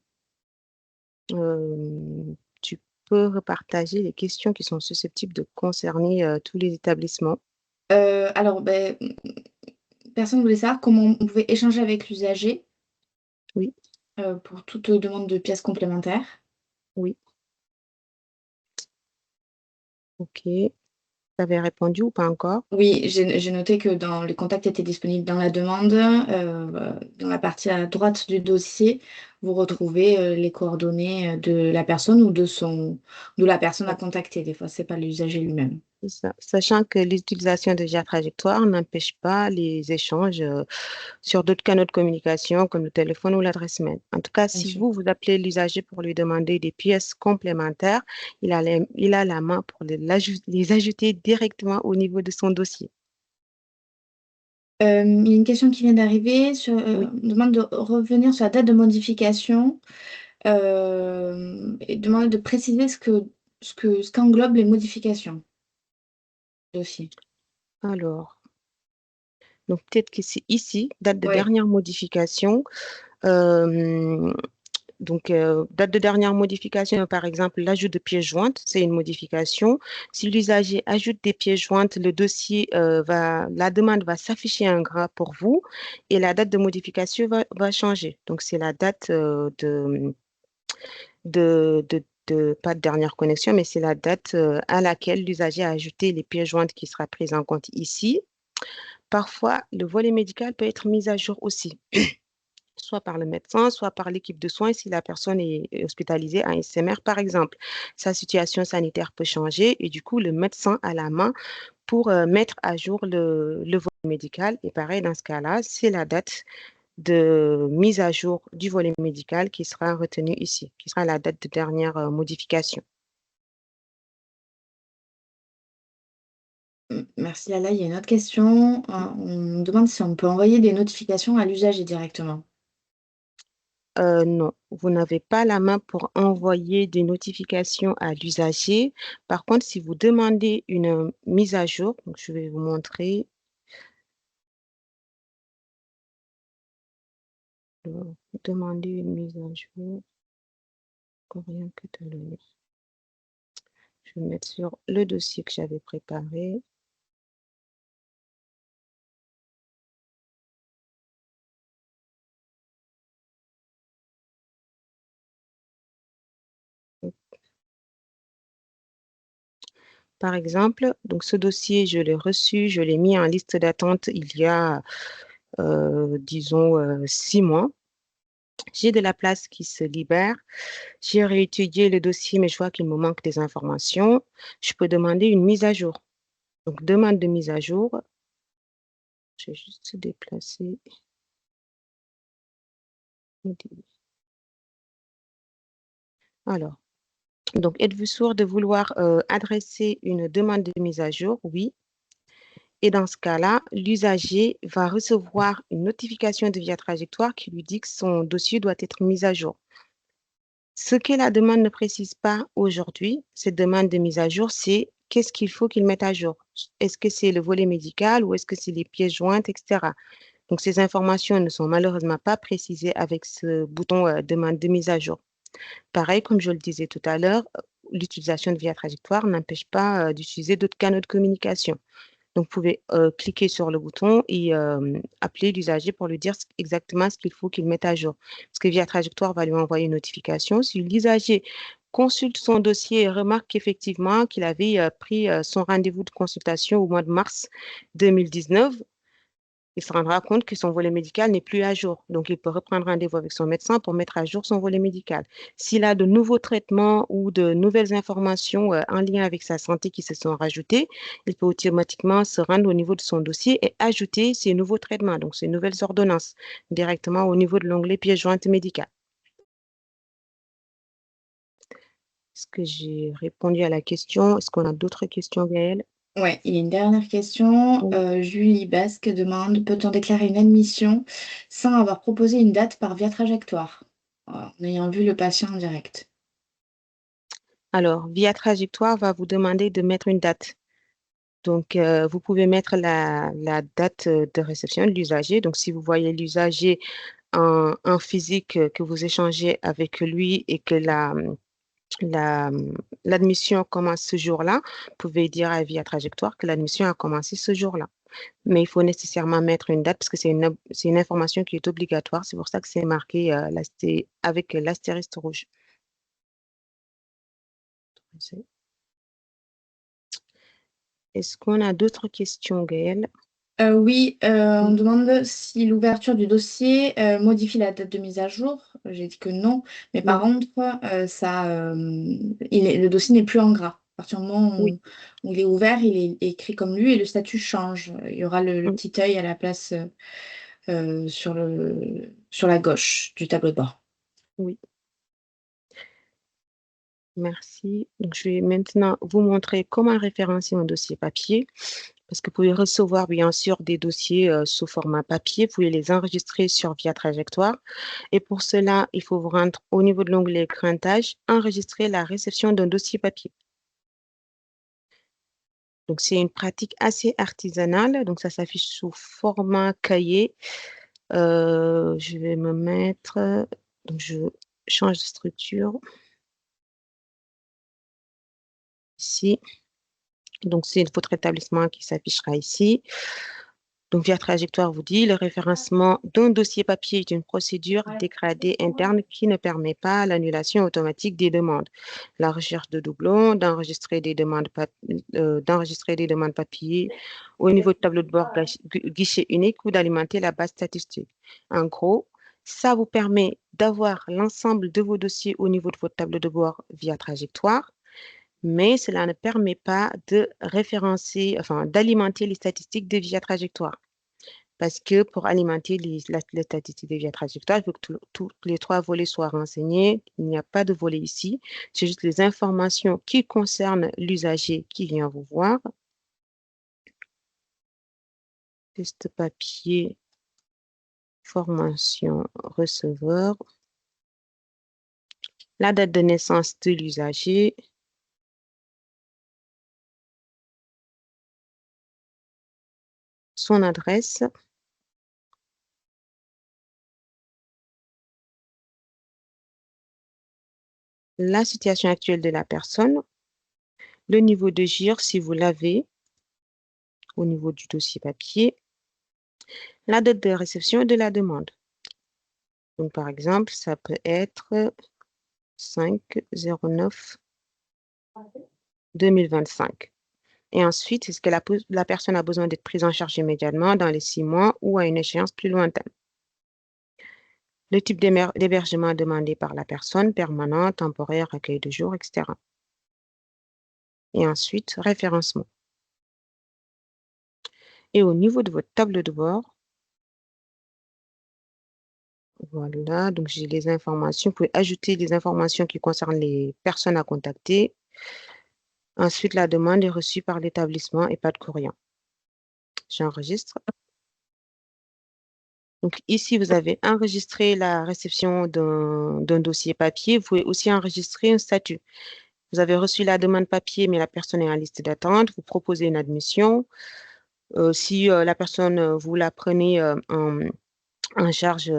Tu peux repartager les questions qui sont susceptibles de concerner tous les établissements. Alors, personne voulait savoir comment on pouvait échanger avec l'usager Oui, pour toute demande de pièces complémentaires. oui. Ok. Tu avais répondu ou pas encore? Oui, j'ai noté que les contacts étaient disponibles dans la demande. Dans la partie à droite du dossier, vous retrouvez les coordonnées de la personne ou de la personne à contacter. Des fois, ce n'est pas l'usager lui-même. C'est ça. Sachant que l'utilisation de via trajectoire n'empêche pas les échanges sur d'autres canaux de communication comme le téléphone ou l'adresse mail. En tout cas, Bien si sûr. vous appelez l'usager pour lui demander des pièces complémentaires, il a la main pour les ajouter directement au niveau de son dossier. Il y a une question qui vient d'arriver. Oui. On demande de revenir sur la date de modification et demande de préciser ce qu'englobent les modifications du dossier. Alors, donc peut-être que c'est ici, date de Ouais. dernière modification. Donc, date de dernière modification, par exemple, l'ajout de pièces jointes, c'est une modification. Si l'usager ajoute des pièces jointes, le dossier la demande va s'afficher en gras pour vous et la date de modification va changer. Donc, c'est la date pas de dernière connexion, mais c'est la date à laquelle l'usager a ajouté les pièces jointes qui sera prise en compte ici. Parfois, le volet médical peut être mis à jour aussi, soit par le médecin, soit par l'équipe de soins si la personne est hospitalisée à un SMR, par exemple. Sa situation sanitaire peut changer et du coup, le médecin a la main pour mettre à jour le volet médical. Et pareil, dans ce cas-là, c'est la date de mise à jour du volet médical qui sera retenue ici, qui sera la date de dernière modification. Merci Lala. Il y a une autre question. On demande si on peut envoyer des notifications à l'usager directement. Non, vous n'avez pas la main pour envoyer des notifications à l'usager. Par contre, si vous demandez une mise à jour, donc je vais vous montrer. Demander une mise à jour. Rien que de le... Je vais mettre sur le dossier que j'avais préparé. Par exemple, donc ce dossier, je l'ai reçu, je l'ai mis en liste d'attente il y a, disons, 6 mois. J'ai de la place qui se libère. J'ai réétudié le dossier, mais je vois qu'il me manque des informations. Je peux demander une mise à jour. Donc, demande de mise à jour. Je vais juste se déplacer. Alors, donc, êtes-vous sûr de vouloir adresser une demande de mise à jour? Oui. Et dans ce cas-là, l'usager va recevoir une notification de via trajectoire qui lui dit que son dossier doit être mis à jour. Ce que la demande ne précise pas aujourd'hui, cette demande de mise à jour, c'est qu'est-ce qu'il faut qu'il mette à jour. Est-ce que c'est le volet médical ou est-ce que c'est les pièces jointes, etc. Donc, ces informations ne sont malheureusement pas précisées avec ce bouton demande de mise à jour. Pareil, comme je le disais tout à l'heure, l'utilisation de via trajectoire n'empêche pas d'utiliser d'autres canaux de communication. Donc, vous pouvez cliquer sur le bouton et appeler l'usager pour lui dire exactement ce qu'il faut qu'il mette à jour. Parce que via trajectoire va lui envoyer une notification. Si l'usager consulte son dossier et remarque qu'effectivement qu'il avait pris son rendez-vous de consultation au mois de mars 2019, il se rendra compte que son volet médical n'est plus à jour. Donc, il peut reprendre rendez-vous avec son médecin pour mettre à jour son volet médical. S'il a de nouveaux traitements ou de nouvelles informations en lien avec sa santé qui se sont rajoutées, il peut automatiquement se rendre au niveau de son dossier et ajouter ces nouveaux traitements, donc ces nouvelles ordonnances, directement au niveau de l'onglet pièce jointe médicale. Est-ce que j'ai répondu à la question? Est-ce qu'on a d'autres questions, Gaëlle? Ouais, il y a une dernière question. Oui. Julie Basque demande, peut-on déclarer une admission sans avoir proposé une date par via trajectoire, en ayant vu le patient en direct? Alors, via trajectoire va vous demander de mettre une date. Donc, vous pouvez mettre la date de réception de l'usager. Donc, si vous voyez l'usager en physique, que vous échangez avec lui et que la, l'admission commence ce jour-là, vous pouvez dire à Via Trajectoire que l'admission a commencé ce jour-là. Mais il faut nécessairement mettre une date parce que c'est une information qui est obligatoire. C'est pour ça que c'est marqué avec l'astérisque rouge. Est-ce qu'on a d'autres questions, Gaëlle? Oui, on Oui. demande si l'ouverture du dossier modifie la date de mise à jour. J'ai dit que non, mais par Non, contre, le dossier n'est plus en gras. À partir du moment oui. où il est ouvert, il est écrit comme lui et le statut change. Il y aura le Mm, petit œil à la place sur la gauche du tableau de bord. oui. Merci. Donc, je vais maintenant vous montrer comment référencer un dossier papier. Parce que vous pouvez recevoir, bien sûr, des dossiers sous format papier. Vous pouvez les enregistrer sur Via Trajectoire. Et pour cela, il faut vous rendre au niveau de l'onglet Craintage, enregistrer la réception d'un dossier papier. Donc, c'est une pratique assez artisanale. Donc, ça s'affiche sous format cahier. Je vais me mettre... Donc, je change de structure. Ici. Donc, c'est votre établissement qui s'affichera ici. Donc, Via Trajectoire vous dit, le référencement d'un dossier papier est une procédure dégradée interne qui ne permet pas l'annulation automatique des demandes. La recherche de doublons, d'enregistrer des demandes papier au niveau du tableau de bord guichet unique ou d'alimenter la base statistique. En gros, ça vous permet d'avoir l'ensemble de vos dossiers au niveau de votre tableau de bord via Trajectoire, mais cela ne permet pas de référencer, enfin, d'alimenter les statistiques de Via Trajectoire. Parce que pour alimenter les statistiques de Via Trajectoire, il faut que tous les 3 volets soient renseignés. Il n'y a pas de volet ici. C'est juste les informations qui concernent l'usager qui vient vous voir. Test papier, formation, receveur. La date de naissance de l'usager. Son adresse. La situation actuelle de la personne. Le niveau de GIR, si vous l'avez, au niveau du dossier papier. La date de réception de la demande. Donc, par exemple, ça peut être 5/09/2025. Et ensuite, est-ce que la personne a besoin d'être prise en charge immédiatement dans les 6 mois ou à une échéance plus lointaine? Le type d'hébergement demandé par la personne, permanent, temporaire, accueil de jour, etc. Et ensuite, référencement. Et au niveau de votre tableau de bord, voilà, donc j'ai les informations. Vous pouvez ajouter les informations qui concernent les personnes à contacter. Ensuite, la demande est reçue par l'établissement et pas de courrier. J'enregistre. Donc ici, vous avez enregistré la réception d'un dossier papier. Vous pouvez aussi enregistrer un statut. Vous avez reçu la demande papier, mais la personne est en liste d'attente. Vous proposez une admission. Si la personne, vous la prenez en charge,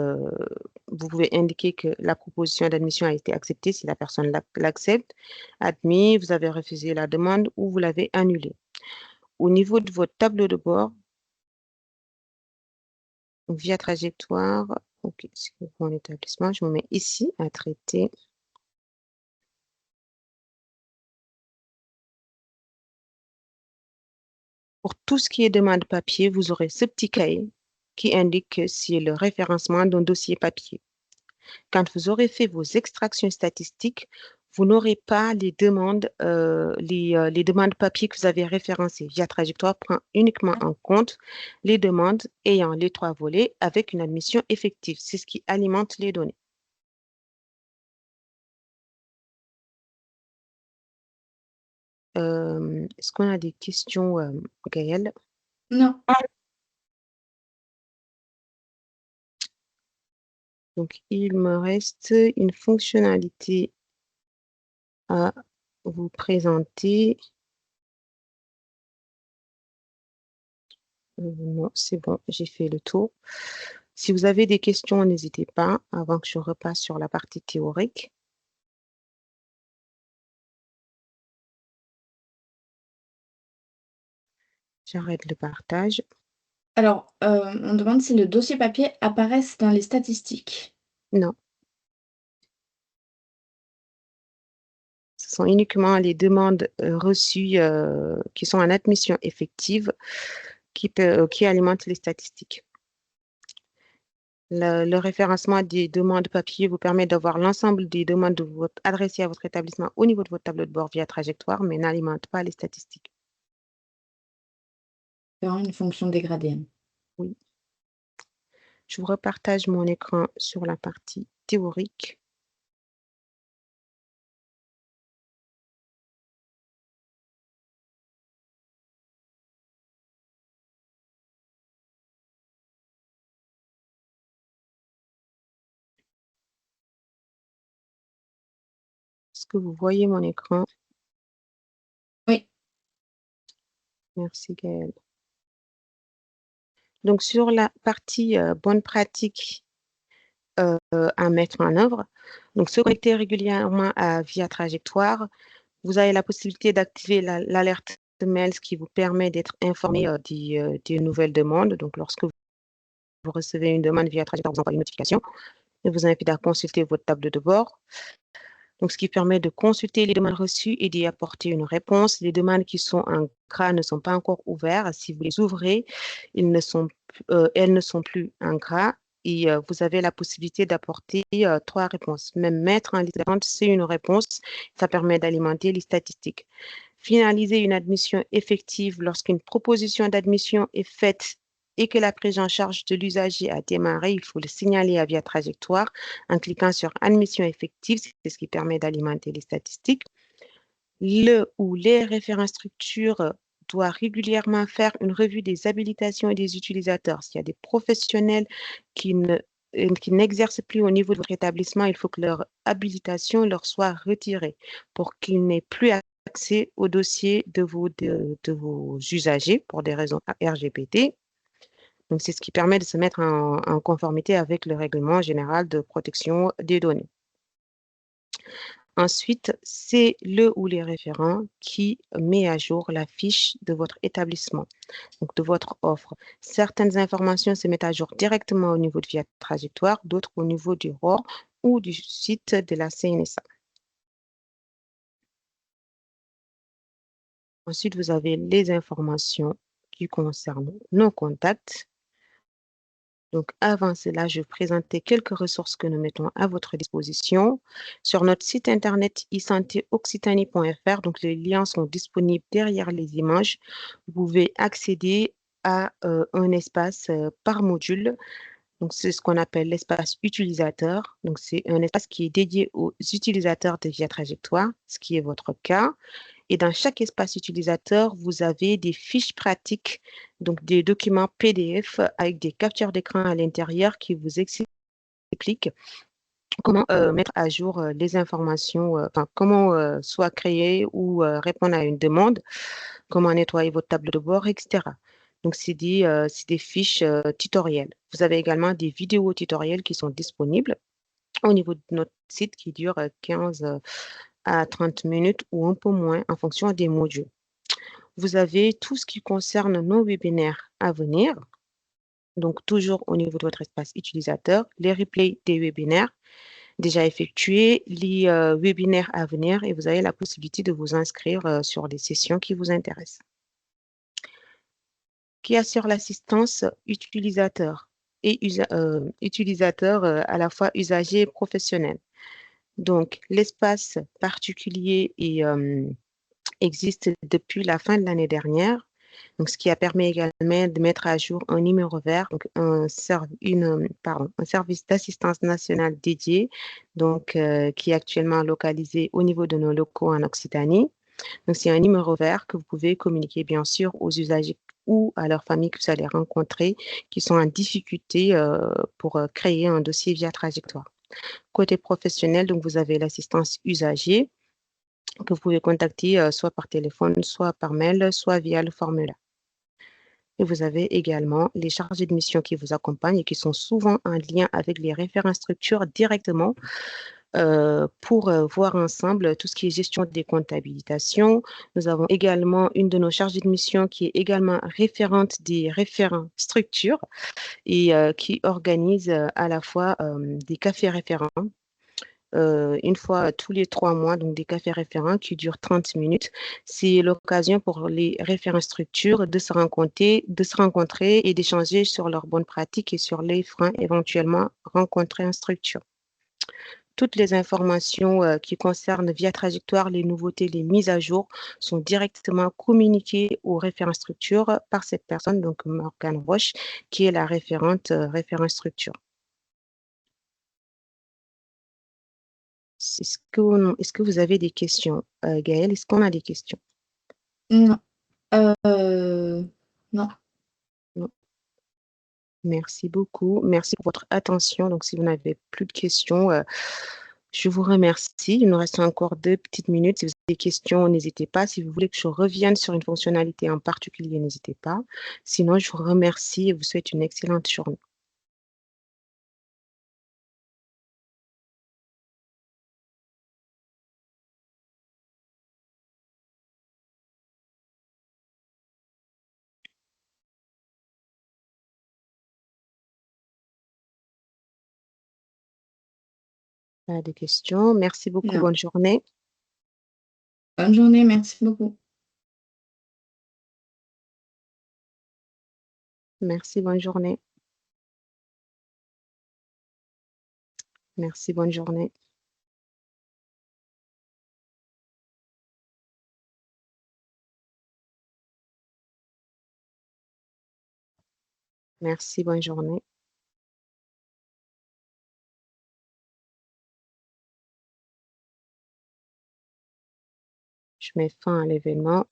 vous pouvez indiquer que la proposition d'admission a été acceptée si la personne l'accepte. Admis, vous avez refusé la demande ou vous l'avez annulée. Au niveau de votre tableau de bord, via trajectoire, ok, c'est mon établissement, je me mets ici à traiter. Pour tout ce qui est demande papier, vous aurez ce petit cahier qui indique que c'est le référencement d'un dossier papier. Quand vous aurez fait vos extractions statistiques, vous n'aurez pas les demandes papier que vous avez référencées. Via Trajectoire prend uniquement en compte les demandes ayant les 3 volets avec une admission effective. C'est ce qui alimente les données. Est-ce qu'on a des questions, Gaëlle? Non. Donc, il me reste une fonctionnalité à vous présenter. Non, c'est bon, j'ai fait le tour. Si vous avez des questions, n'hésitez pas avant que je repasse sur la partie théorique. J'arrête le partage. Alors, on demande si le dossier papier apparaisse dans les statistiques. Non. Ce sont uniquement les demandes reçues qui sont en admission effective qui alimentent les statistiques. Le référencement des demandes papier vous permet d'avoir l'ensemble des demandes adressées à votre établissement au niveau de votre tableau de bord via Trajectoire, mais n'alimente pas les statistiques. C'est vraiment une fonction dégradée. Oui. Je vous repartage mon écran sur la partie théorique. Est-ce que vous voyez mon écran? Oui. Merci Gaëlle. Donc, sur la partie bonne pratique à mettre en œuvre, donc se connecter régulièrement via Trajectoire, vous avez la possibilité d'activer l'alerte de mail, ce qui vous permet d'être informé des nouvelles demandes. Donc, lorsque vous recevez une demande via Trajectoire, vous envoie une notification et vous invite à consulter votre tableau de bord. Donc, ce qui permet de consulter les demandes reçues et d'y apporter une réponse. Les demandes qui sont en gras ne sont pas encore ouvertes. Si vous les ouvrez, elles ne sont plus en gras et vous avez la possibilité d'apporter 3 réponses. Même mettre en liste d'attente, c'est une réponse. Ça permet d'alimenter les statistiques. Finaliser une admission effective lorsqu'une proposition d'admission est faite et que la prise en charge de l'usager a démarré, il faut le signaler via Trajectoire en cliquant sur admission effective, c'est ce qui permet d'alimenter les statistiques. Le ou les référents structures doivent régulièrement faire une revue des habilitations et des utilisateurs. S'il y a des professionnels qui n'exercent plus au niveau de votre établissement, il faut que leur habilitation leur soit retirée pour qu'ils n'aient plus accès au dossier de vos usagers pour des raisons RGPD. Donc, c'est ce qui permet de se mettre en conformité avec le règlement général de protection des données. Ensuite, c'est le ou les référents qui met à jour la fiche de votre établissement, donc de votre offre. Certaines informations se mettent à jour directement au niveau de via Trajectoire, d'autres au niveau du ROR ou du site de la CNSA. Ensuite, vous avez les informations qui concernent nos contacts. Donc, avant cela, je vais présenter quelques ressources que nous mettons à votre disposition. Sur notre site internet e-santé-occitanie.fr, donc les liens sont disponibles derrière les images. Vous pouvez accéder à un espace par module. Donc, c'est ce qu'on appelle l'espace utilisateur. Donc, c'est un espace qui est dédié aux utilisateurs de Via Trajectoire, ce qui est votre cas. Et dans chaque espace utilisateur, vous avez des fiches pratiques, donc des documents PDF avec des captures d'écran à l'intérieur qui vous expliquent comment mettre à jour les informations, comment soit créer ou répondre à une demande, comment nettoyer votre tableau de bord, etc. Donc, c'est des fiches tutoriels. Vous avez également des vidéos tutoriels qui sont disponibles au niveau de notre site qui dure 15 à 30 minutes ou un peu moins en fonction des modules. Vous avez tout ce qui concerne nos webinaires à venir. Donc, toujours au niveau de votre espace utilisateur, les replays des webinaires déjà effectués, les webinaires à venir et vous avez la possibilité de vous inscrire sur les sessions qui vous intéressent. qui assure l'assistance utilisateur et utilisateur à la fois usager et professionnel. Donc, l'espace particulier existe depuis la fin de l'année dernière. Donc, ce qui a permis également de mettre à jour un numéro vert, donc un service d'assistance nationale dédié, donc qui est actuellement localisé au niveau de nos locaux en Occitanie. Donc, c'est un numéro vert que vous pouvez communiquer, bien sûr, aux usagers ou à leurs familles que vous allez rencontrer qui sont en difficulté pour créer un dossier via trajectoire. Côté professionnel, donc vous avez l'assistance usager que vous pouvez contacter soit par téléphone, soit par mail, soit via le formulaire. Et vous avez également les chargés de mission qui vous accompagnent et qui sont souvent en lien avec les référents structures directement pour voir ensemble tout ce qui est gestion des comptes habilitation. Nous avons également une de nos chargées de mission qui est également référente des référents structures et qui organise à la fois des cafés référents une fois tous les 3 mois, donc des cafés référents qui durent 30 minutes. C'est l'occasion pour les référents structures de se rencontrer et d'échanger sur leurs bonnes pratiques et sur les freins éventuellement rencontrés en structure. Toutes les informations qui concernent via trajectoire, les nouveautés, les mises à jour sont directement communiquées aux référents structure par cette personne, donc Morgane Roche, qui est la référente référent structure. Est-ce que vous avez des questions? Gaëlle, est-ce qu'on a des questions? Non. Non. Non. Merci beaucoup. Merci pour votre attention. Donc, si vous n'avez plus de questions, je vous remercie. Il nous reste encore 2 petites minutes. Si vous avez des questions, n'hésitez pas. Si vous voulez que je revienne sur une fonctionnalité en particulier, n'hésitez pas. Sinon, je vous remercie et vous souhaite une excellente journée. Pas de questions. Merci beaucoup. Non. Bonne journée. Bonne journée, merci beaucoup. Merci. Bonne journée. Merci. Bonne journée. Merci. Bonne journée. Je mets fin à l'événement.